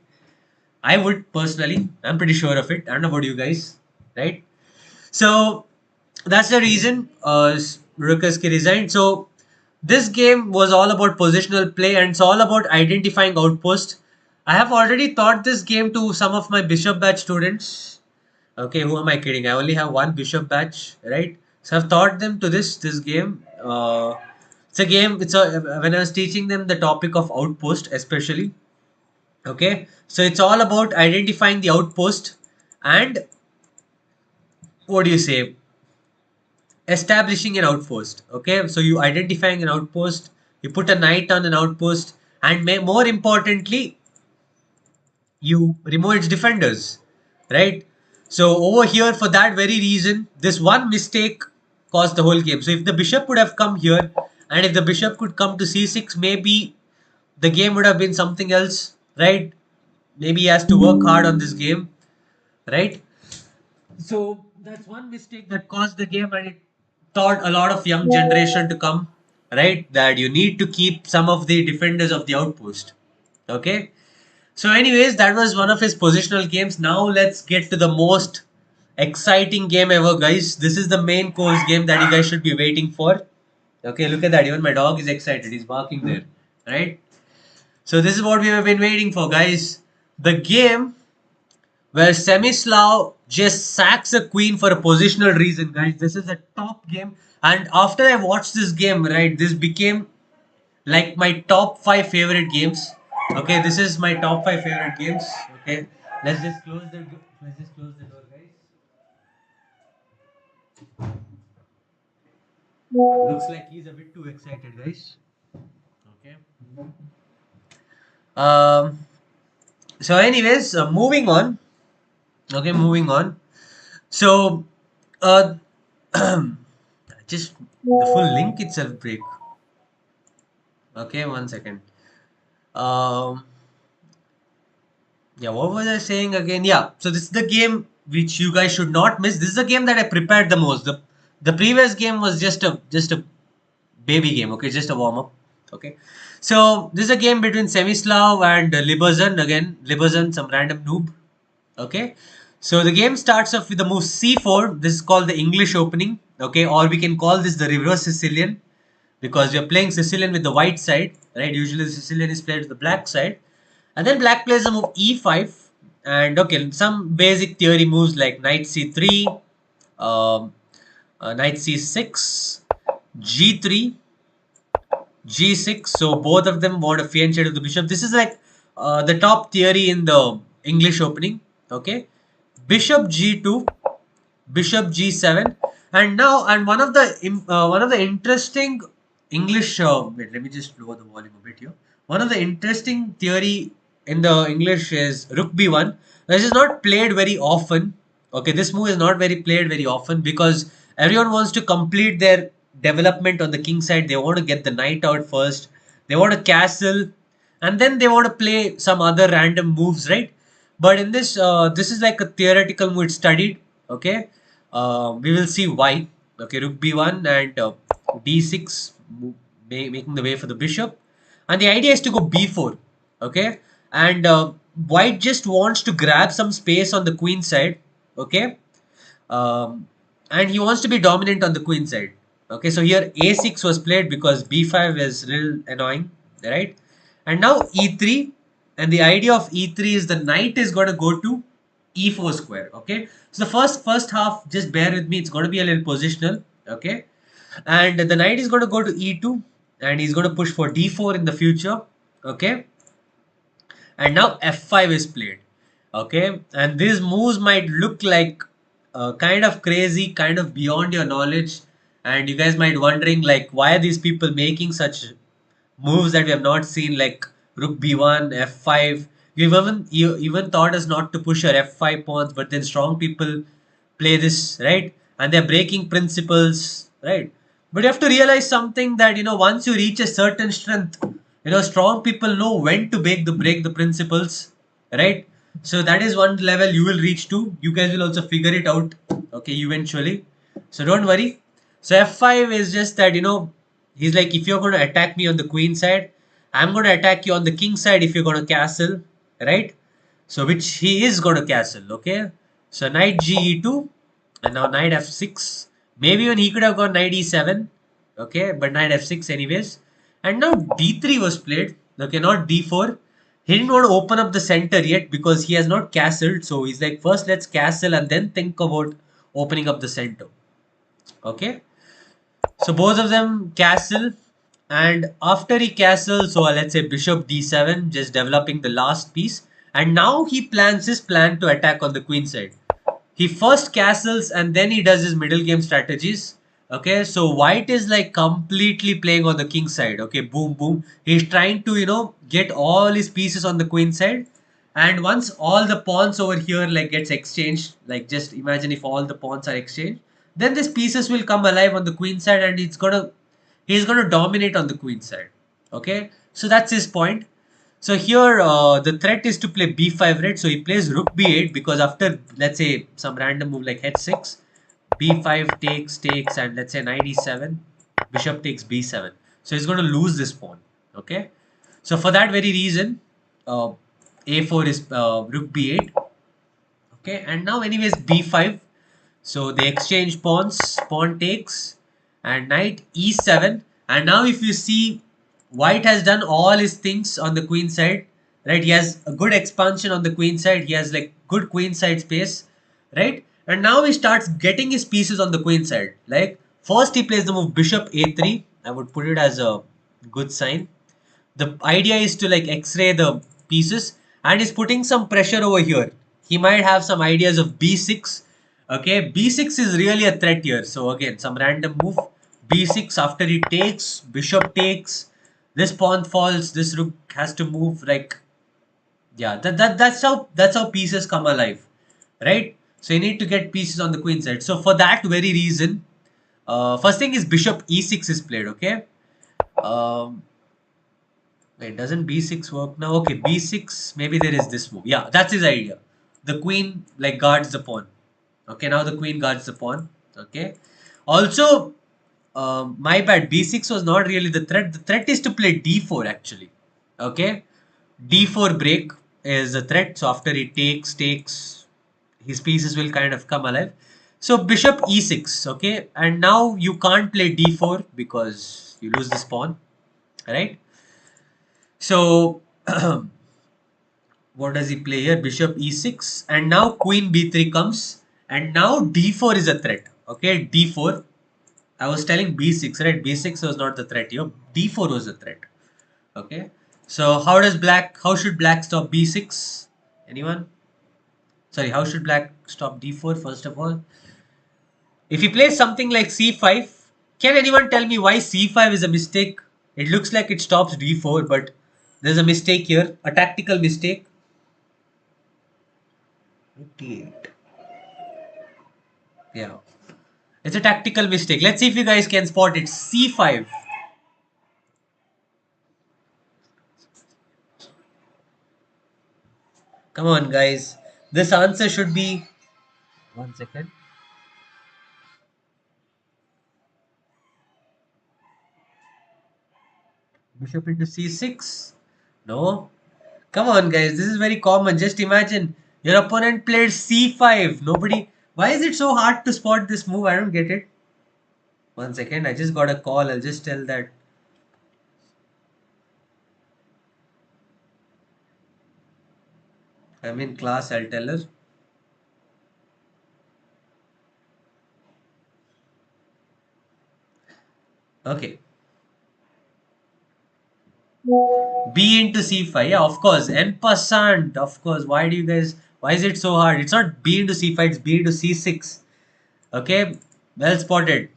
I would personally. I'm pretty sure of it. I don't know about you guys, right? So that's the reason Rodokowski resigned. So this game was all about positional play and it's all about identifying outpost. I have already taught this game to some of my bishop batch students. Okay, who am I kidding? I only have one bishop batch, right? So I've taught them to this game. It's a game. When I was teaching them the topic of outpost, especially. Okay, so it's all about identifying the outpost and what do you say? Establishing an outpost. Okay, so you identifying an outpost, you put a knight on an outpost, and more importantly, you remove its defenders, right? So over here, for that very reason, this one mistake caused the whole game. So if the bishop would have come here, and if the bishop could come to c6, maybe the game would have been something else, right? Maybe he has to work hard on this game, right? So that's one mistake that caused the game, and it taught a lot of young generation to come, right? That you need to keep some of the defenders of the outpost. Okay. So, anyways, that was one of his positional games. Now let's get to the most exciting game ever, guys. This is the main course game that you guys should be waiting for. Okay, look at that. Even my dog is excited. He's barking there, right? So this is what we have been waiting for, guys. The game where Semislav just sacks a queen for a positional reason, guys. This is a top game. And after I watched this game, right, this became like my top five favorite games. Okay, this is my top five favorite games. Okay, let's just close the door, guys. Looks like he's a bit too excited, guys. Okay. Um. So, anyways, moving on. Okay, moving on. So, uh, just the full link itself break. Okay, one second. Um. Yeah, what was I saying again? Yeah, so this is the game which you guys should not miss. This is the game that I prepared the most. The previous game was just a baby game. Okay, just a warm up. Okay, so this is a game between Semislav and Libozan. Again, Libozan, some random noob. Okay, so the game starts off with the move c4. This is called the English opening. Okay, or we can call this the reverse Sicilian because we are playing Sicilian with the white side, right? Usually the Sicilian is played with the black side. And then black plays the move e5. And okay, some basic theory moves like knight c3, um, knight c6, g3, g6. So both of them want a fianchet of the bishop. This is like the top theory in the English opening. Okay, bishop g2, bishop g7, and now and one of the interesting English. Wait, let me just lower the volume a bit here. One of the interesting theory in the English is rook b1. This is not played very often. Okay, this move is not very played very often because everyone wants to complete their development on the king side. They want to get the knight out first. They want a castle, and then they want to play some other random moves, right? But in this, this is like a theoretical move. It's studied. Okay, we will see why. Okay, rook b1 and d6, making the way for the bishop, and the idea is to go b4. Okay, and white just wants to grab some space on the queen side. Okay, um, and he wants to be dominant on the queen side. Okay, so here a6 was played because b5 is little annoying, right? And now e3, and the idea of e3 is the knight is going to go to e4 square. Okay, so the first half, just bear with me, it's going to be a little positional. Okay, and the knight is going to go to e2, and he's going to push for d4 in the future. Okay, and now f5 is played. Okay, and these moves might look like kind of crazy, kind of beyond your knowledge, and you guys might wondering like why are these people making such moves that we have not seen, like rook b1, f5. You even taught us not to push our f5 pawns, but then strong people play this, right? And they're breaking principles, right? But you have to realize something that once you reach a certain strength, strong people know when to break the principles, right? So that is one level you will reach to. You guys will also figure it out, okay, eventually. So don't worry. So f5 is just that he's like, if you're going to attack me on the queen side, I'm going to attack you on the king side if you're going to castle, right? So which he is going to castle, okay? So knight ge2 and now knight f6. Maybe even he could have gone knight e7, okay? But knight f6 anyways. And now d3 was played, okay, not d4. He didn't want to open up the center yet because he has not castled. So he's like, first let's castle and then think about opening up the center, okay? So both of them castle, and after he castles, so let's say bishop d7, just developing the last piece, and now he plans his plan to attack on the queen side. He first castles and then he does his middle game strategies. Okay, so white is like completely playing on the king side. Okay, boom, boom. He's trying to get all his pieces on the queen side, and once all the pawns over here like gets exchanged, like just imagine if all the pawns are exchanged, then these pieces will come alive on the queen side, and he's gonna dominate on the queen side. Okay, so that's his point. So here the threat is to play b5, right? So he plays rook b8 because after, let's say, some random move like h6, b5 takes, and let's say knight e7, bishop takes b7. So he's going to lose this pawn. Okay. So for that very reason, a4 is rook b8. Okay. And now anyways b5. So they exchange pawns, pawn takes, and knight e7. And now if you see, white has done all his things on the queen side, right? He has a good expansion on the queen side. He has like good queen side space, right? And now he starts getting his pieces on the queen side. Like first he plays the move bishop a3. I would put it as a good sign. The idea is to like x-ray the pieces, and he's putting some pressure over here. He might have some ideas of b6. Okay, b6 is really a threat here. So again, some random move b6. After he takes, bishop takes, this pawn falls, this rook has to move. Like, yeah, that's how pieces come alive, right? So you need to get pieces on the queen side. So for that very reason, first thing is bishop e6 is played. Okay. um, Wait, doesn't b6 work now? Okay, b6, maybe there is this move. Yeah, that's his idea. The queen like guards the pawn. Okay, now the queen guards the pawn. Okay. Also, my bad, b6 was not really the threat. The threat is to play d4 actually. Okay. d4 break is the threat. So after he takes, his pieces will kind of come alive. So bishop e6. Okay. And now you can't play d4 because you lose this pawn. Right. So what does he play here? Bishop e6, and now queen b3 comes, and now d4 is a threat. Okay, d4. I was telling b6, right? b6 was not the threat here. d4 was the threat. Okay. So how should black stop b6? Anyone? Sorry, how should black stop d4 first of all? If he plays something like c5, can anyone tell me why c5 is a mistake? It looks like it stops d4, but there's a mistake here, a tactical mistake. 58. Yeah. It's a tactical mistake. Let's see if you guys can spot it. C5. Come on, guys. This answer should be. One second. Bishop into C6. No. Come on, guys. This is very common. Just imagine your opponent played C5. Nobody. Why is it so hard to spot this move? I don't get it. One second. I just got a call. I'll just tell that. I'm in class. I'll tell her. Okay. B into C5. Yeah, of course. En passant. Of course. Why do you guys. Why is it so hard? It's not B into C5. It's B into C6. Okay. Well spotted.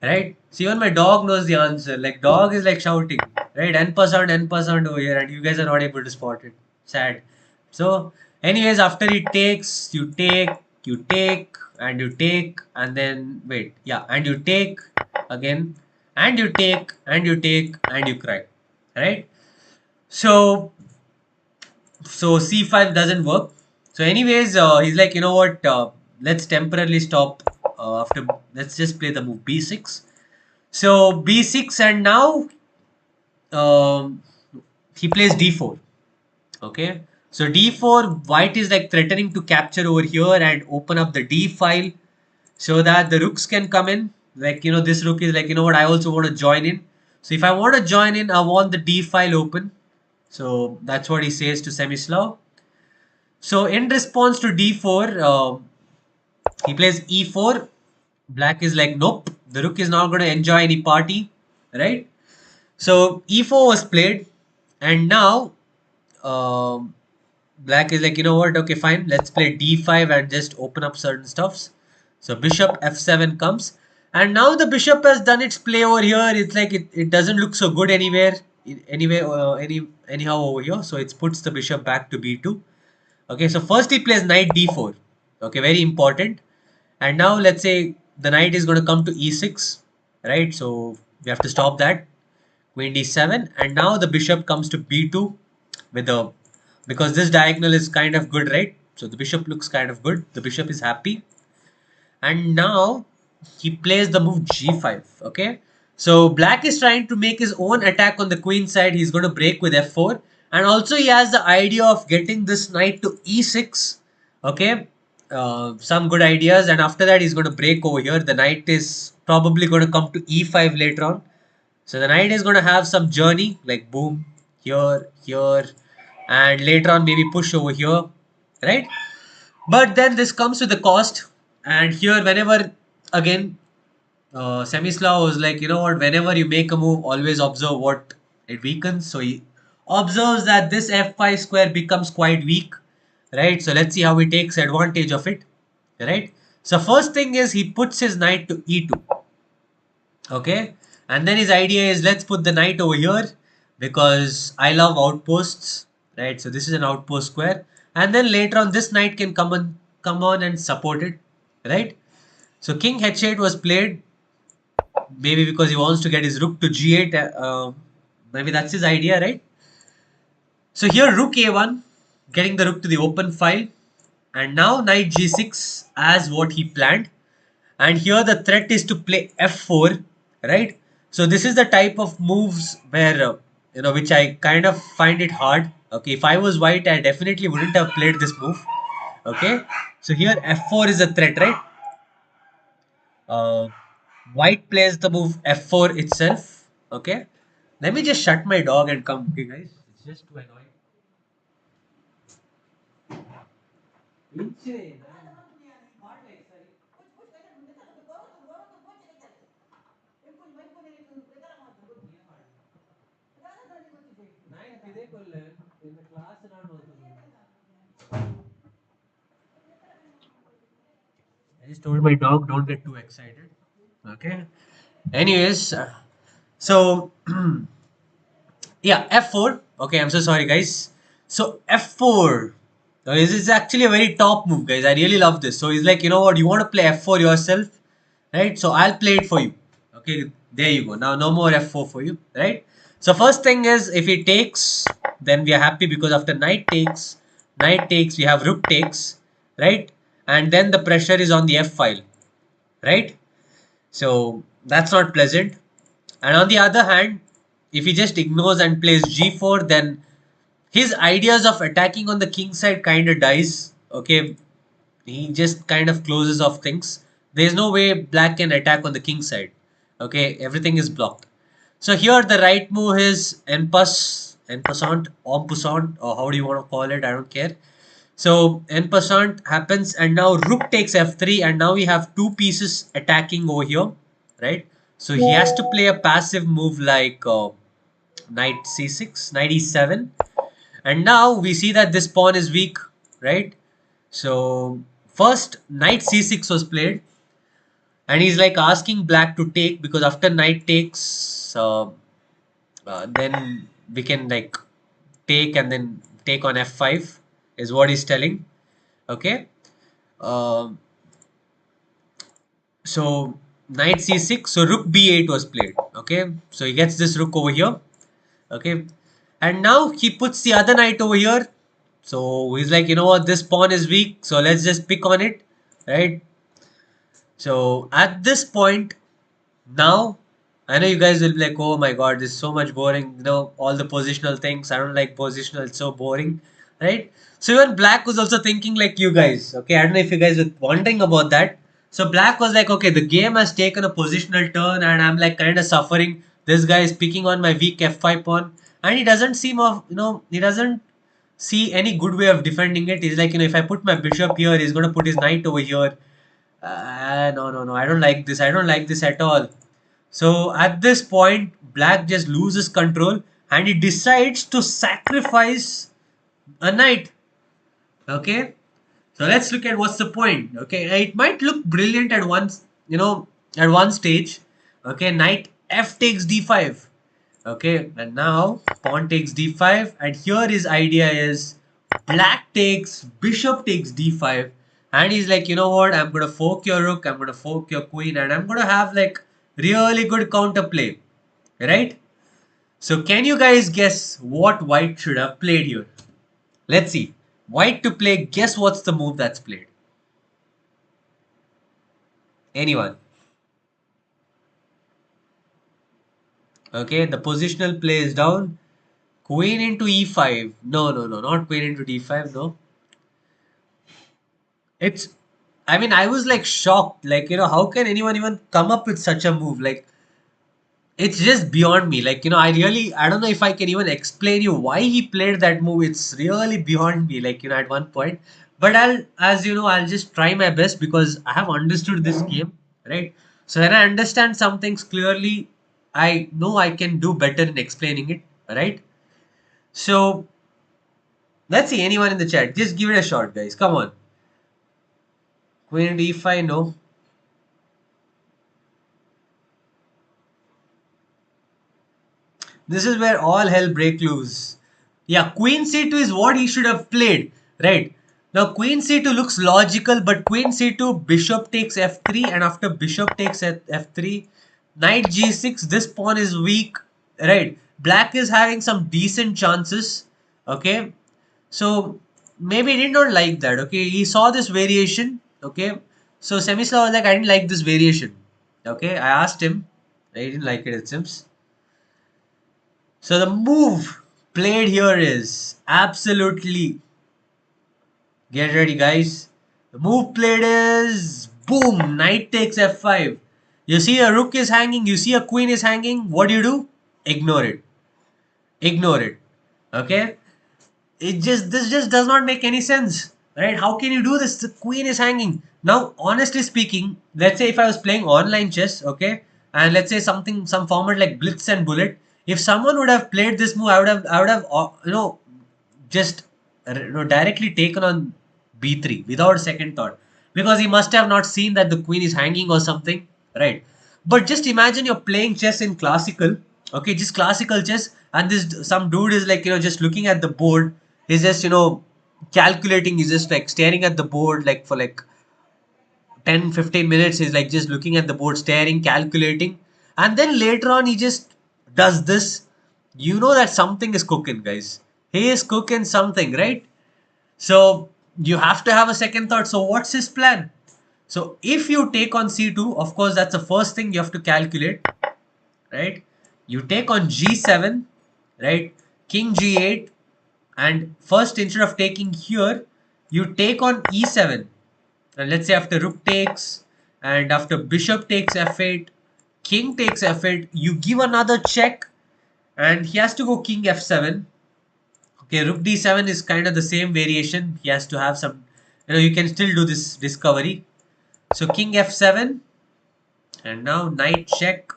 Right? See, even my dog knows the answer. Like, dog is like shouting. Right? N percent over here. And you guys are not able to spot it. Sad. So, anyways, after it takes, you take, and you take, and then, wait. Yeah. And you take again. And you take, and you take, and you cry. Right? So c5 doesn't work. So anyways, he's like, you know what? Let's temporarily stop. After let's just play the move b6. So b6, and now um, he plays d4. Okay. So d4, white is like threatening to capture over here and open up the d file so that the rooks can come in. Like, you know, this rook is like, you know what? I also want to join in. So if I want to join in, I want the d file open. So that's what he says to Smyslov. So in response to d4, he plays e4. Black is like, nope, the rook is not going to enjoy any party, right? So e4 was played, and now black is like, you know what? Okay, fine. Let's play d5 and just open up certain stuffs. So bishop f7 comes, and now the bishop has done its play over here. It's like it doesn't look so good anywhere, anyhow over here. So it puts the bishop back to b2. Okay, so first he plays knight d4. Okay, very important. And now let's say the knight is going to come to e6, right? So we have to stop that. Queen d7, and now the bishop comes to b2 with the, because this diagonal is kind of good, right? So the bishop looks kind of good. The bishop is happy, and now he plays the move g5. Okay, so black is trying to make his own attack on the queen side. He's going to break with f4, and also he has the idea of getting this knight to e6. Okay, some good ideas, and after that he's going to break over here. The knight is probably going to come to e5 later on. So the knight is going to have some journey, like boom, here, here, and later on maybe push over here, right? But then this comes with the cost, and here whenever, again, Semislav was like, you know what, whenever you make a move, always observe what it weakens. So he observes that this f5 square becomes quite weak, right? So let's see how he takes advantage of it, right? So first thing is he puts his knight to e2, okay? And then his idea is, let's put the knight over here because I love outposts, right? So this is an outpost square. And then later on this knight can come on and support it, right? So king h8 was played, maybe because he wants to get his rook to g8. Maybe that's his idea, right? So here rook a1, getting the rook to the open file, and now knight g6 as what he planned. And here the threat is to play f4, right? So this is the type of moves where which I kind of find it hard. Okay, if I was white, I definitely wouldn't have played this move. Okay, so here f4 is a threat, right? uh, White plays the move f4 itself. Okay, let me just shut my dog and come. Okay, guys, it's just too annoying. I just told my dog don't get too excited. Okay. Anyways, so yeah, f4. Okay, I'm so sorry, guys. So f4. This is actually a very top move, guys. I really love this. So he's like, you know what? You want to play f4 yourself, right? So I'll play it for you. Okay, there you go. Now no more f4 for you, right? So first thing is, if he takes, then we are happy because after knight takes, we have rook takes, right? And then the pressure is on the f file, right? So that's not pleasant. And on the other hand, if he just ignores and plays g4, then his ideas of attacking on the king side kind of dies. Okay, he just kind of closes off things. There's no way black can attack on the king side. Okay, everything is blocked. So here the right move is en passant, or how do you want to call it? I don't care. So en passant happens, and now rook takes f3, and now we have two pieces attacking over here, right? So he has to play a passive move like knight c6, knight e7, and now we see that this pawn is weak, right? So first knight c6 was played, and he's like asking black to take because after knight takes, then we can like take and then take on f5 is what he's telling. Okay. Um so knight c6, so rook b8 was played. Okay, so he gets this rook over here. Okay, and now he puts the other knight over here. So he's like, you know what, this pawn is weak, so let's just pick on it, right? So at this point, now I know you guys will be like, oh my god, this is so much boring. You know, all the positional things. I don't like positional, it's so boring, right? So even Black was also thinking like you guys. Okay, I don't know if you guys were wondering about that. So Black was like, okay, the game has taken a positional turn and I'm like kind of suffering. This guy is picking on my weak f5 pawn and he doesn't seem of, he doesn't see any good way of defending it. He's like, if I put my bishop here, he's going to put his knight over here. No, no, no, I don't like this. I don't like this at all. So at this point, Black just loses control and he decides to sacrifice a knight. Okay. So let's look at what's the point. Okay. It might look brilliant at once, at one stage. Okay. Knight f takes d5. Okay. And now pawn takes d5. And here his idea is black takes, bishop takes d5. And he's like, you know what? I'm going to fork your rook. I'm going to fork your queen. And I'm going to have like really good counterplay. Right? So can you guys guess what white should have played here? Let's see. White to play, guess what's the move that's played? Anyone? Okay, the positional play is down. Queen into e5. No, no, no, not queen into d5, no. It's I mean, I was like shocked. Like, how can anyone even come up with such a move? Like, it's just beyond me. Like, I don't know if I can even explain you why he played that move. It's really beyond me. Like, at one point. But I'll just try my best because I have understood this game, right? So when I understand some things clearly, I know I can do better in explaining it, right? So let's see anyone in the chat. Just give it a shot, guys. Come on. Queen d5, no. This is where all hell break loose. Yeah, Queen C2 is what he should have played, right? Now Queen C2 looks logical, but Queen C2, Bishop takes F3, and after Bishop takes F3, Knight G6. This pawn is weak, right? Black is having some decent chances, okay? So maybe he did not like that, okay? He saw this variation, okay? So Semislav was like, I didn't like this variation, okay? I asked him, he didn't like it, it seems. So the move played here is absolutely, get ready guys. The move played is boom, knight takes f5. You see a rook is hanging, you see a queen is hanging. What do? Ignore it. Ignore it. Okay? This just does not make any sense. Right? How can you do this? The queen is hanging. Now, honestly speaking, let's say if I was playing online chess, okay, and let's say some format like Blitz and Bullet, if someone would have played this move, I would have, just directly taken on b3 without second thought, because he must have not seen that the queen is hanging or something, right? But just imagine you're playing chess in classical, okay, just classical chess, and this some dude is like, just looking at the board. He's just, calculating. He's just like staring at the board like for like 10-15 minutes. He's like just looking at the board, staring, calculating, and then later on he just does this. You know that something is cooking, guys. He is cooking something, right? So you have to have a second thought. So what's his plan? So if you take on c2, of course that's the first thing you have to calculate, right? You take on g7, right? King g8, and first, instead of taking here, you take on e7. And let's say after rook takes, and after bishop takes f8, king takes f8, you give another check, and he has to go king f7. Okay, rook d7 is kind of the same variation. He has to have some, you can still do this discovery. So king f7, and now knight check,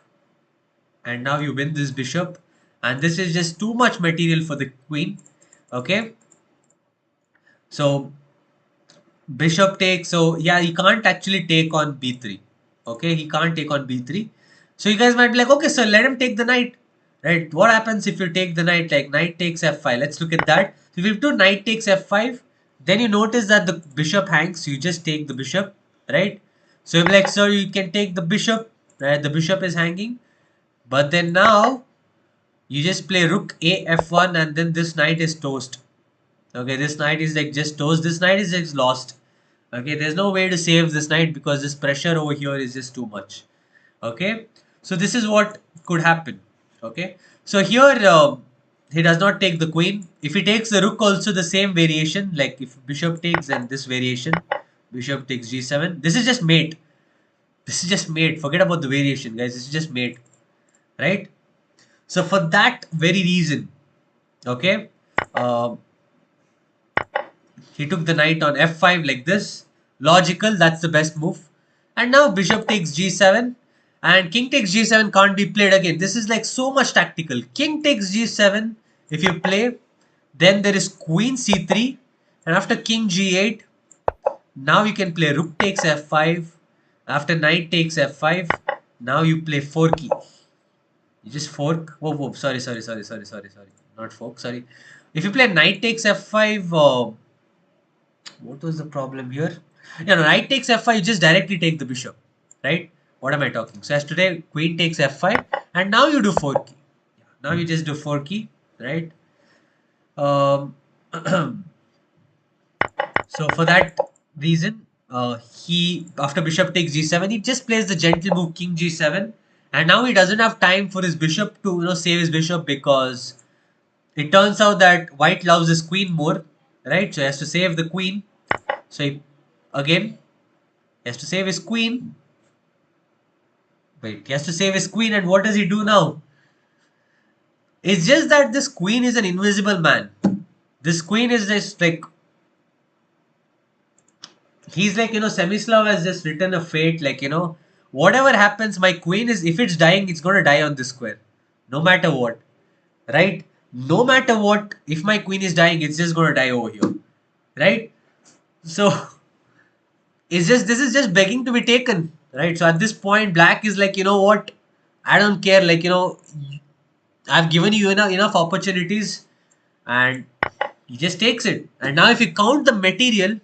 and now you win this bishop, and this is just too much material for the queen. Okay, so bishop takes. So yeah, he can't actually take on b3. Okay, he can't take on b3. So you guys might be like, okay, so let him take the knight, right? What happens if you take the knight? Like knight takes f5. Let's look at that. So if you do knight takes f5, then you notice that the bishop hangs. You just take the bishop, right? So you're like, sir, you can take the bishop, right? The bishop is hanging, but then now you just play rook a f1, and then this knight is toast. Okay, this knight is like just toast. This knight is just lost. Okay, there's no way to save this knight because this pressure over here is just too much. Okay, so this is what could happen. Okay, so here he does not take the queen. If he takes the rook, also the same variation. Like if bishop takes, then this variation, bishop takes g7. This is just mate. This is just mate. Forget about the variation, guys. This is just mate, right? So for that very reason, okay, uh, he took the knight on f5 like this. Logical, that's the best move. And now bishop takes g7, and king takes g7 can't be played again. This is like so much tactical. King takes g7. If you play, then there is queen c3, and after king g8, now you can play rook takes f5. After knight takes f5, now you play forky. You just fork. Whoa, whoa, sorry. Not fork, sorry. If you play knight takes f5, what was the problem here? Yeah, no, knight takes f5, you just directly take the bishop, right? What am I talking? So as today, queen takes f5, and now you do 4 key. Now you just do 4 key, right? Um, so for that reason, he after bishop takes g7, he just plays the gentle move king g7, and now he doesn't have time for his bishop to save his bishop, because it turns out that white loves his queen more, right? So he has to save the queen. So he, again, He has to save his queen. Wait, he has to save his queen, and what does he do now? It's just that this queen is an invisible man. This queen is just like, he's like, Semislav has just written a fate, like, whatever happens, my queen is, if it's dying, it's gonna die on this square. No matter what. Right? No matter what, if my queen is dying, it's just gonna die over here. Right? So, it's just, this is just begging to be taken. Right? So at this point, black is like, you know what? I don't care, like, I've given you enough opportunities, and he just takes it. And now if you count the material,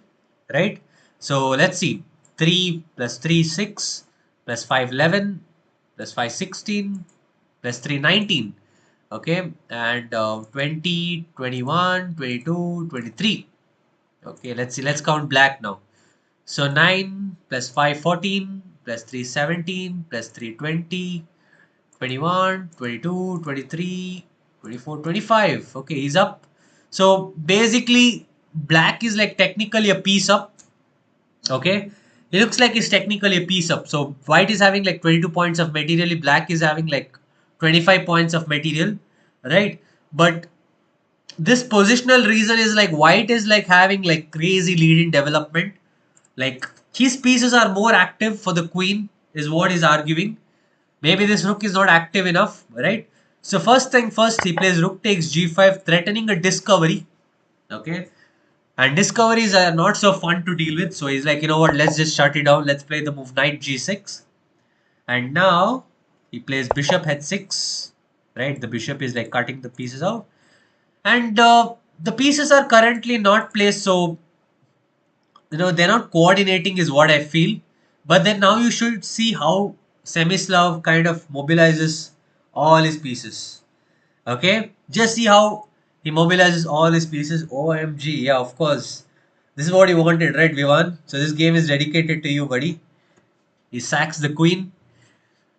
right? So let's see. 3 plus 3 6 plus 5 11 plus 5 16 plus 3 19. Okay, and 20 21 22 23. Okay, let's see. Let's count black now. So 9 plus 5 14 plus 3 17 plus 3 20 21, 22, 23, 24, 25. Okay, he's up. So basically, black is like technically a piece up. Okay, it looks like it's technically a piece up. So white is having like 22 points of material, black is having like 25 points of material, right? But this positional reason is like white is like having like crazy leading development. Like his pieces are more active for the queen, is what he's arguing. Maybe this rook is not active enough, right? So first thing first, he plays rook takes g5, threatening a discovery. Okay. And discoveries are not so fun to deal with. So he's like, you know what, let's just shut it down. Let's play the move knight g6. And now he plays bishop h6, right? The bishop is like cutting the pieces out. And the pieces are currently not placed, so they're not coordinating is what I feel. But then now you should see how Semislav kind of mobilizes all his pieces. Okay, just see how he mobilizes all his pieces. OMG, yeah, of course. This is what you wanted, right, Vivan? So this game is dedicated to you, buddy. He sacks the queen.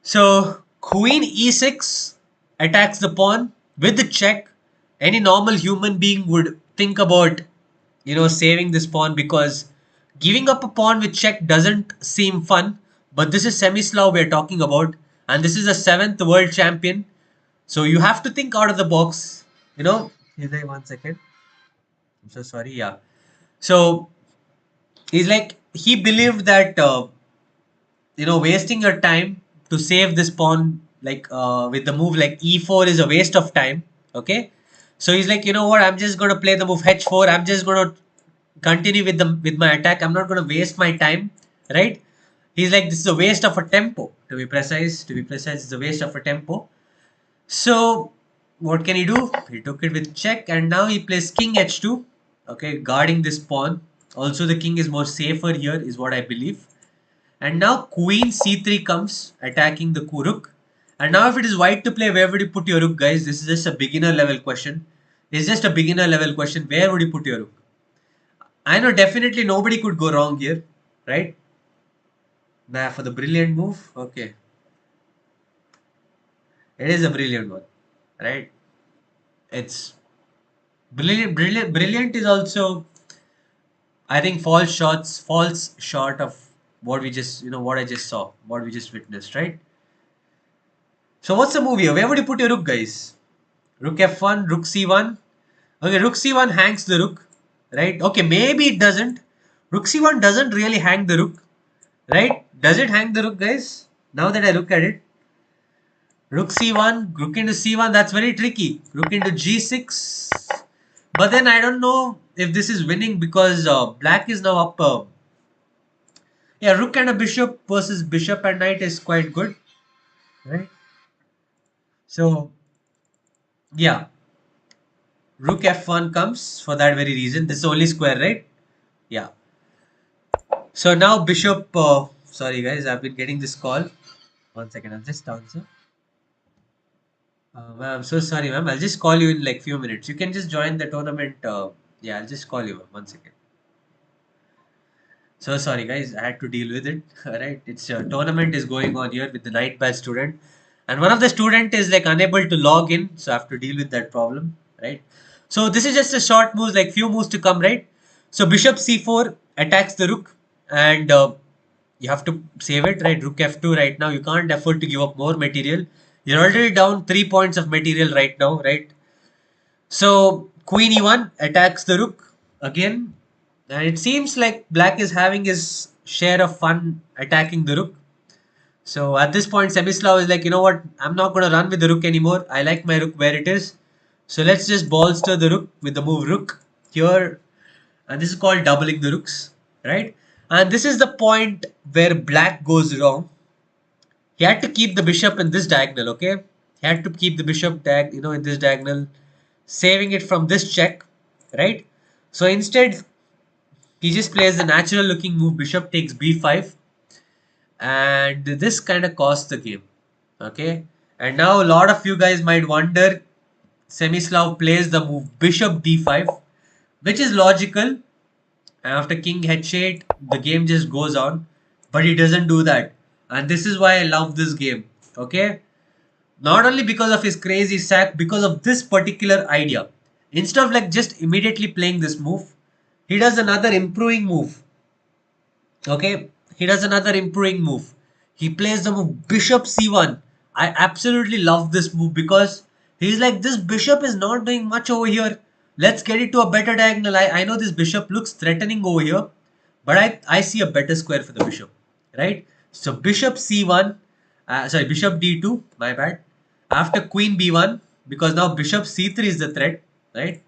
So queen e6 attacks the pawn with the check. Any normal human being would think about saving this pawn, because giving up a pawn with check doesn't seem fun. But this is Semislav we're talking about, and this is a 7th world champion. So you have to think out of the box. Is there 1 second? I'm so sorry. Yeah. So he's like, he believed that wasting your time to save this pawn, like with the move like e4 is a waste of time. Okay. So he's like, you know what? I'm just gonna play the move h4. I'm just gonna continue with my attack. I'm not gonna waste my time, right? He's like, this is a waste of a tempo. To be precise, it's a waste of a tempo. So what can he do? He took it with check, and now he plays king h2. Okay, guarding this pawn. Also, the king is more safer here, is what I believe. And now queen c3 comes, attacking the rook. And now if it is white to play, where would you put your rook, guys? This is just a beginner level question. It's just a beginner level question. Where would you put your rook? I know definitely nobody could go wrong here, right? Now for the brilliant move, okay. It is a brilliant one, right? It's brilliant is also, I think, falls short of what we just, what I just saw, what we just witnessed, right? So what's the move here? Where would you put your rook, guys? Rook f1, rook c1. Okay, rook c1 hangs the rook, right? Okay, maybe it doesn't. Rook c1 doesn't really hang the rook, right? Does it hang the rook, guys? Now that I look at it, rook c1, rook into c1, that's very tricky. Rook into g6. But then I don't know if this is winning, because black is now up. Yeah, rook and a bishop versus bishop and knight is quite good, right? So, yeah, rook f1 comes for that very reason. This is only square, right? Yeah. So now bishop, sorry guys, I've been getting this call. 1 second, I'll just answer. Ma'am, I'm so sorry, ma'am. I'll just call you in like few minutes. You can just join the tournament. Yeah, I'll just call you, ma'am. 1 second. So sorry, guys. I had to deal with it. Alright, it's a tournament is going on here with the night batch student, and one of the student is like unable to log in, so I have to deal with that problem. Right. So this is just a short move, like few moves to come. Right. So bishop c4 attacks the rook, and You have to save it, right? Rook f2 right now. You can't afford to give up more material. You're already down 3 points of material right now, right? So queen e1 attacks the rook again. And it seems like black is having his share of fun attacking the rook. So at this point, Semislav is like, you know what? I'm not going to run with the rook anymore. I like my rook where it is. So let's just bolster the rook with the move rook here. And this is called doubling the rooks, right? And this is the point where black goes wrong. He had to keep the bishop in this diagonal, okay? He had to keep the bishop in this diagonal, saving it from this check, right? So instead, he just plays the natural looking move, bishop takes b5, and this kind of costs the game, okay? And now a lot of you guys might wonder, Semislav plays the move bishop d5, which is logical. After king h8, the game just goes on, but he doesn't do that. And this is why I love this game, okay? Not only because of his crazy sack, because of this particular idea. Instead of like just immediately playing this move, he does another improving move. Okay, he does another improving move. He plays the move bishop c1. I absolutely love this move because he's like, this bishop is not doing much over here. Let's get it to a better diagonal. I know this bishop looks threatening over here, but I see a better square for the bishop, right? So bishop c1, sorry, bishop d2, my bad. After queen b1, because now bishop c3 is the threat, right?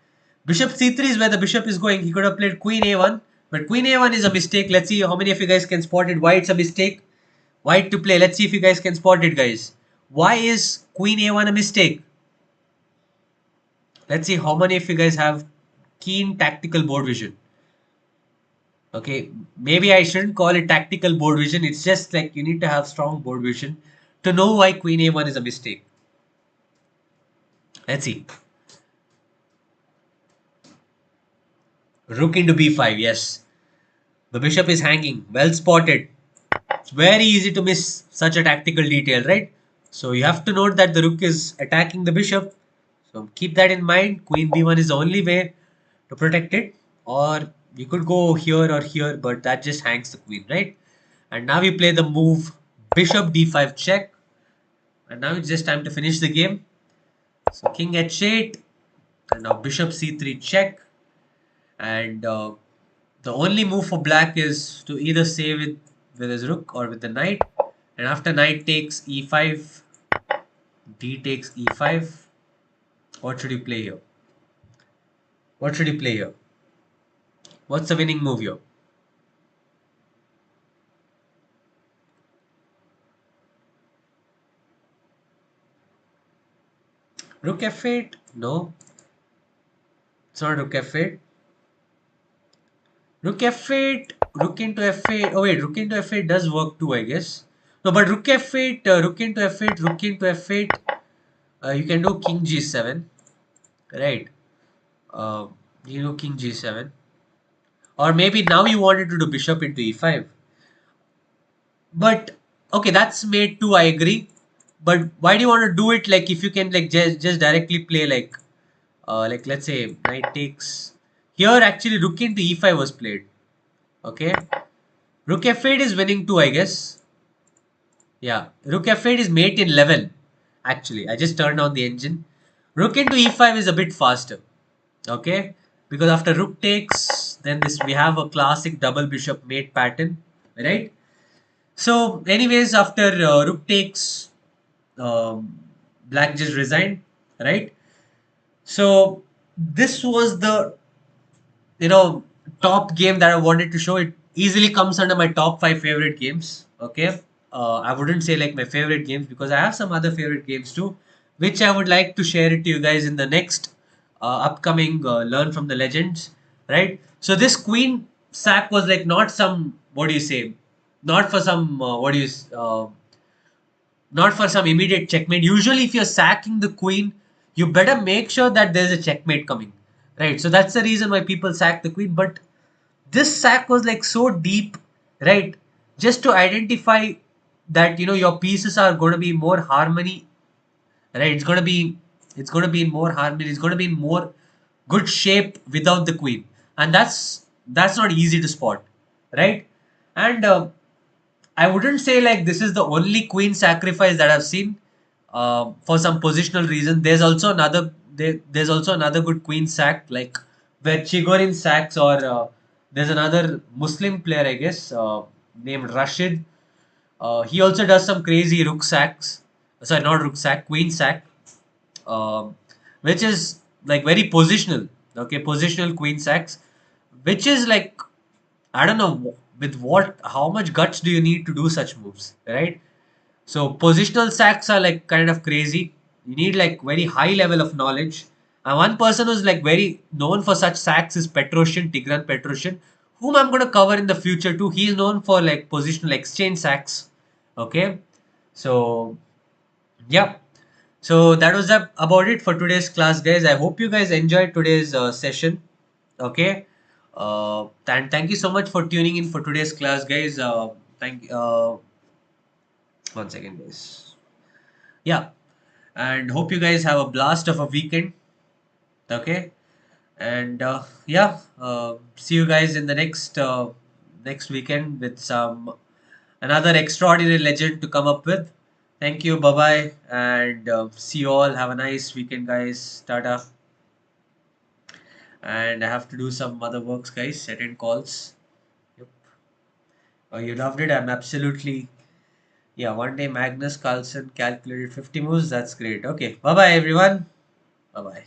Bishop c3 is where the bishop is going. He could have played queen a1, but queen a1 is a mistake. Let's see how many of you guys can spot it. Why it's a mistake? White to play. Let's see if you guys can spot it, guys. Why is queen a1 a mistake? Let's see how many of you guys have keen tactical board vision. Okay, maybe I shouldn't call it tactical board vision. It's just like you need to have strong board vision to know why queen a1 is a mistake. Let's see. Rook into b5. Yes. The bishop is hanging. Well spotted. It's very easy to miss such a tactical detail, right? So you have to note that the rook is attacking the bishop. So keep that in mind. Queen b1 is the only way to protect it. Or you could go here or here, but that just hangs the queen, right? And now we play the move bishop d5 check. And now it's just time to finish the game. So king h8 and now bishop c3 check. And the only move for black is to either save it with his rook or with the knight. And after knight takes e5, d takes e5. What should you play here? What should you play here? What's the winning move here? Rook f8? No. It's not rook f8. Rook f8, rook into f8. Oh wait, rook into f8 does work too, I guess. No, but rook f8, rook into f8, rook into f8. You can do king g7, right? Uh, you know king g7. Or maybe now you wanted to do bishop into e5. But okay, that's made too, I agree. But why do you want to do it like if you can like just directly play like let's say knight takes here actually rook into e5 was played. Okay. Rook f8 is winning too, I guess. Yeah. Rook f8 is mate in level. Actually, I just turned on the engine. Rook into e5 is a bit faster. Okay. Because after rook takes, then this we have a classic double bishop mate pattern. Right? So, anyways, after rook takes, black just resigned, right? So, this was the top game that I wanted to show. It easily comes under my top 5 favorite games. Okay, I wouldn't say like my favorite games because I have some other favorite games too, which I would like to share it to you guys in the next upcoming Learn from the Legends. Right. So this queen sack was like not some, what do you say, not for some not for some immediate checkmate. Usually, if you're sacking the queen, you better make sure that there's a checkmate coming, right? So that's the reason why people sack the queen. But this sack was like so deep, right? Just to identify that your pieces are going to be more harmony, right? It's going to be in more harmony. It's going to be in more good shape without the queen, and that's not easy to spot, right? And I wouldn't say like this is the only queen sacrifice that I've seen. For some positional reason, there's also another good queen sack like where Chigorin sacks, or there's another Muslim player, I guess, named Rashid. He also does some crazy rook sacks. Sorry, not rook sack, queen sack, um, which is like very positional. Okay, positional queen sacks, which is like, I don't know with what, how much guts do you need to do such moves, right? So positional sacks are like kind of crazy. You need like very high level of knowledge. And one person who's like very known for such sacks is Petrosian, Tigran Petrosian, whom I'm going to cover in the future too. He's known for like positional exchange sacks. Okay, so yeah. So that was about it for today's class, guys. I hope you guys enjoyed today's session. Okay. And thank you so much for tuning in for today's class, guys. Thank. 1 second, guys. Yeah. And hope you guys have a blast of a weekend. Okay. And yeah, see you guys in the next weekend with some another extraordinary legend to come up with. Thank you. Bye bye. And see you all. Have a nice weekend, guys. Tata. And I have to do some other works, guys. Attend calls. Yep. Oh, you loved it. I'm absolutely. Yeah, one day Magnus Carlsen calculated 50 moves. That's great. Okay. Bye bye, everyone. Bye bye.